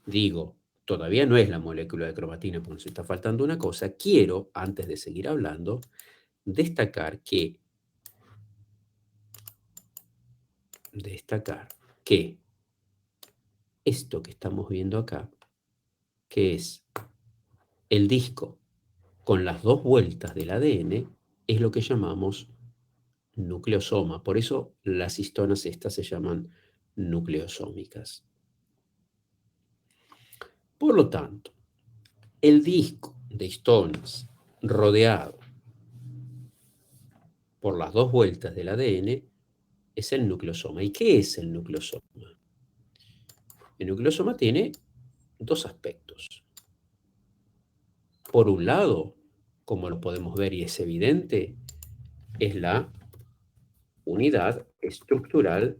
digo, todavía no es la molécula de cromatina porque nos está faltando una cosa, quiero, antes de seguir hablando, destacar que esto que estamos viendo acá, que es el disco con las 2 vueltas del ADN, es lo que llamamos nucleosoma. Por eso las histonas estas se llaman nucleosómicas. Por lo tanto, el disco de histonas rodeado por las 2 vueltas del ADN es el nucleosoma. ¿Y qué es el nucleosoma? El nucleosoma tiene dos aspectos. Por un lado, como lo podemos ver y es evidente, es la unidad estructural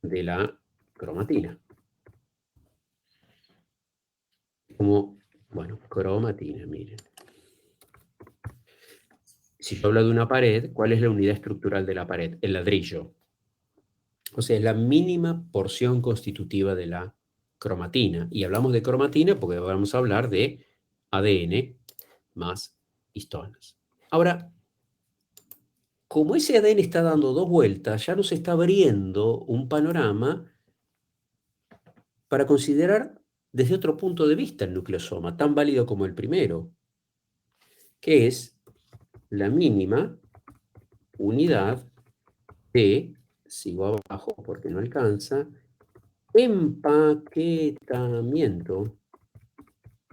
de la cromatina. Como, bueno, cromatina, miren. Si yo hablo de una pared, ¿cuál es la unidad estructural de la pared? El ladrillo. O sea, es la mínima porción constitutiva de la cromatina. Y hablamos de cromatina porque vamos a hablar de ADN más histonas. Ahora, como ese ADN está dando dos vueltas, ya nos está abriendo un panorama para considerar desde otro punto de vista el nucleosoma, tan válido como el primero, que es la mínima unidad de, sigo abajo porque no alcanza, empaquetamiento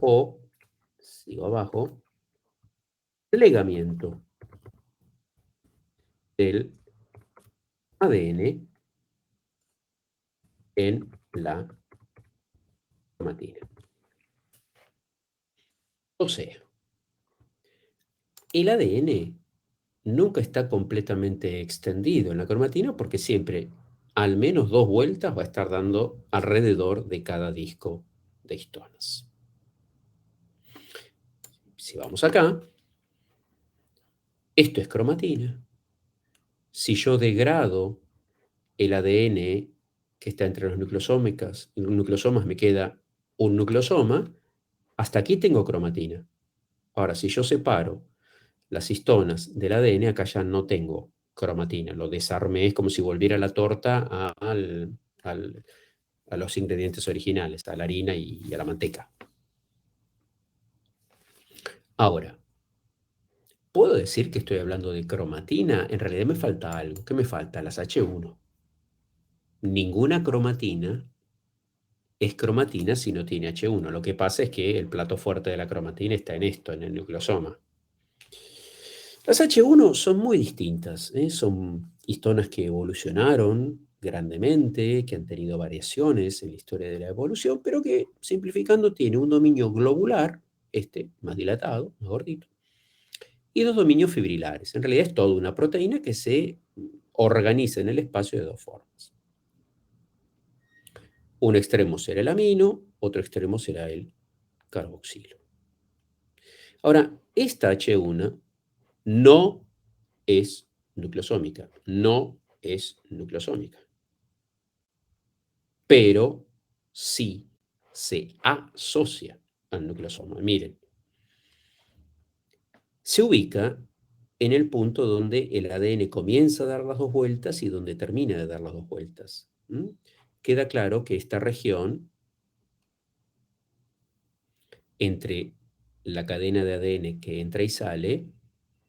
o, sigo abajo, plegamiento del ADN en la cromatina. O sea, el ADN nunca está completamente extendido en la cromatina porque siempre al menos dos vueltas va a estar dando alrededor de cada disco de histonas. Si vamos acá, esto es cromatina. Si yo degrado el ADN que está entre los nucleosomas me queda un nucleosoma, hasta aquí tengo cromatina. Ahora, si yo separo las histonas del ADN, acá ya no tengo cromatina, lo desarmé, es como si volviera la torta a los ingredientes originales, a la harina y a la manteca. Ahora, ¿puedo decir que estoy hablando de cromatina? En realidad me falta algo. ¿Qué me falta? Las H1. Ninguna cromatina es cromatina si no tiene H1. Lo que pasa es que el plato fuerte de la cromatina está en esto, en el nucleosoma. Las H1 son muy distintas, son histonas que evolucionaron grandemente, que han tenido variaciones en la historia de la evolución, pero que, simplificando, tiene un dominio globular, más dilatado, más gordito, y dos dominios fibrilares. En realidad es toda una proteína que se organiza en el espacio de dos formas. Un extremo será el amino, otro extremo será el carboxilo. Ahora, esta H1 no es nucleosómica, no es nucleosómica, pero sí se asocia al nucleosoma. Miren, se ubica en el punto donde el ADN comienza a dar las dos vueltas y donde termina de dar las dos vueltas. Queda claro que esta región entre la cadena de ADN que entra y sale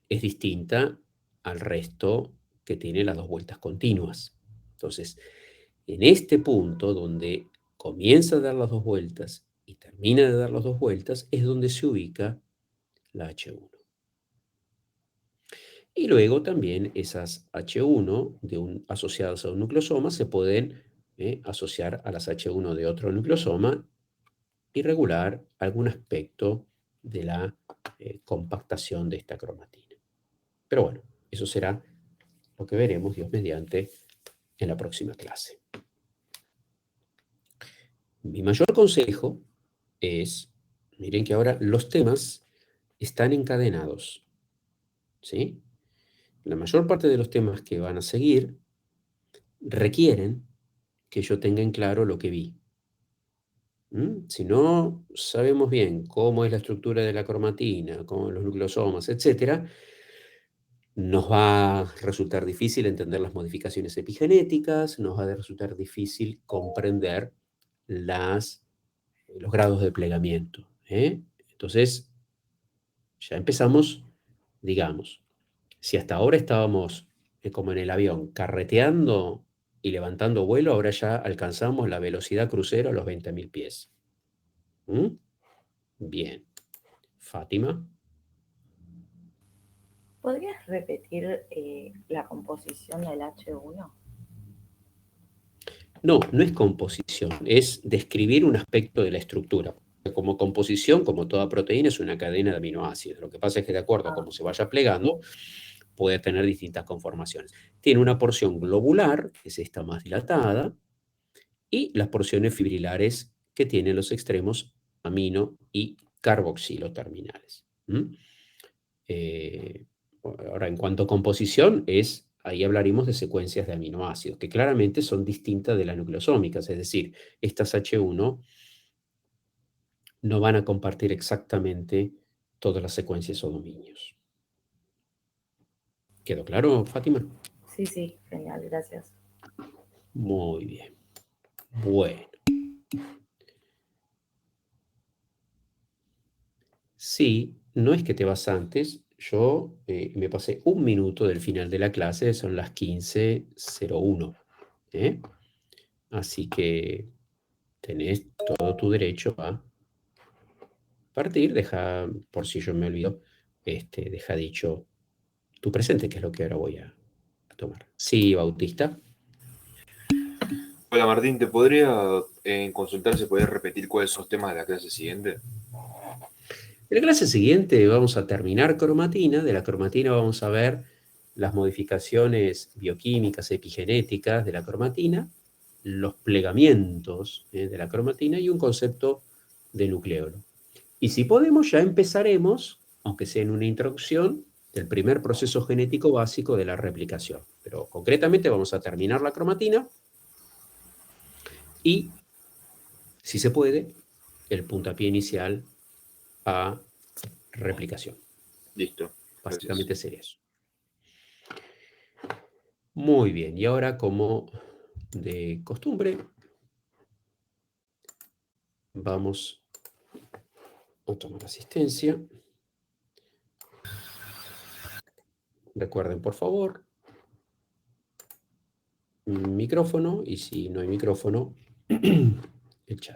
es distinta al resto que tiene las dos vueltas continuas. Entonces, en este punto donde comienza a dar las dos vueltas y termina de dar las dos vueltas es donde se ubica la H1. Y luego también esas H1 asociadas a un nucleosoma se pueden asociar a las H1 de otro nucleosoma y regular algún aspecto de la compactación de esta cromatina. Pero bueno, eso será lo que veremos, Dios mediante, en la próxima clase. Mi mayor consejo es, miren que ahora los temas están encadenados, ¿sí? La mayor parte de los temas que van a seguir requieren que yo tenga en claro lo que vi. Si no sabemos bien cómo es la estructura de la cromatina, cómo los nucleosomas, etc., nos va a resultar difícil entender las modificaciones epigenéticas, nos va a resultar difícil comprender los grados de plegamiento. Entonces, ya empezamos, digamos, si hasta ahora estábamos como en el avión, carreteando y levantando vuelo, ahora ya alcanzamos la velocidad crucero a los 20.000 pies. Bien. Fátima. ¿Podrías repetir la composición del H1? No, no es composición, es describir un aspecto de la estructura. Como composición, como toda proteína, es una cadena de aminoácidos. Lo que pasa es que de acuerdo a cómo se vaya plegando, puede tener distintas conformaciones. Tiene una porción globular, que es esta más dilatada, y las porciones fibrilares que tienen los extremos amino y carboxilo terminales. Ahora, en cuanto a composición, ahí hablaremos de secuencias de aminoácidos, que claramente son distintas de las nucleosómicas, es decir, estas H1 no van a compartir exactamente todas las secuencias o dominios. ¿Quedó claro, Fátima? Sí, sí, genial, gracias. Muy bien. Bueno. Sí, no es que te vas antes. Yo me pasé 1 minuto del final de la clase, son las 15:01. ¿eh? Así que tenés todo tu derecho a partir. Deja, por si yo me olvido, deja dicho tu presente, que es lo que ahora voy a tomar. Sí, Bautista. Hola Martín, ¿te podría consultar si podés repetir cuáles son los temas de la clase siguiente? En la clase siguiente vamos a terminar cromatina. De la cromatina vamos a ver las modificaciones bioquímicas, epigenéticas de la cromatina, los plegamientos de la cromatina y un concepto de nucleolo. Y si podemos, ya empezaremos, aunque sea en una introducción, del primer proceso genético básico de la replicación. Pero concretamente vamos a terminar la cromatina y, si se puede, el puntapié inicial a replicación. Listo. Básicamente sería eso. Muy bien, y ahora, como de costumbre, vamos a tomar asistencia. Recuerden, por favor, micrófono, y si no hay micrófono, el chat.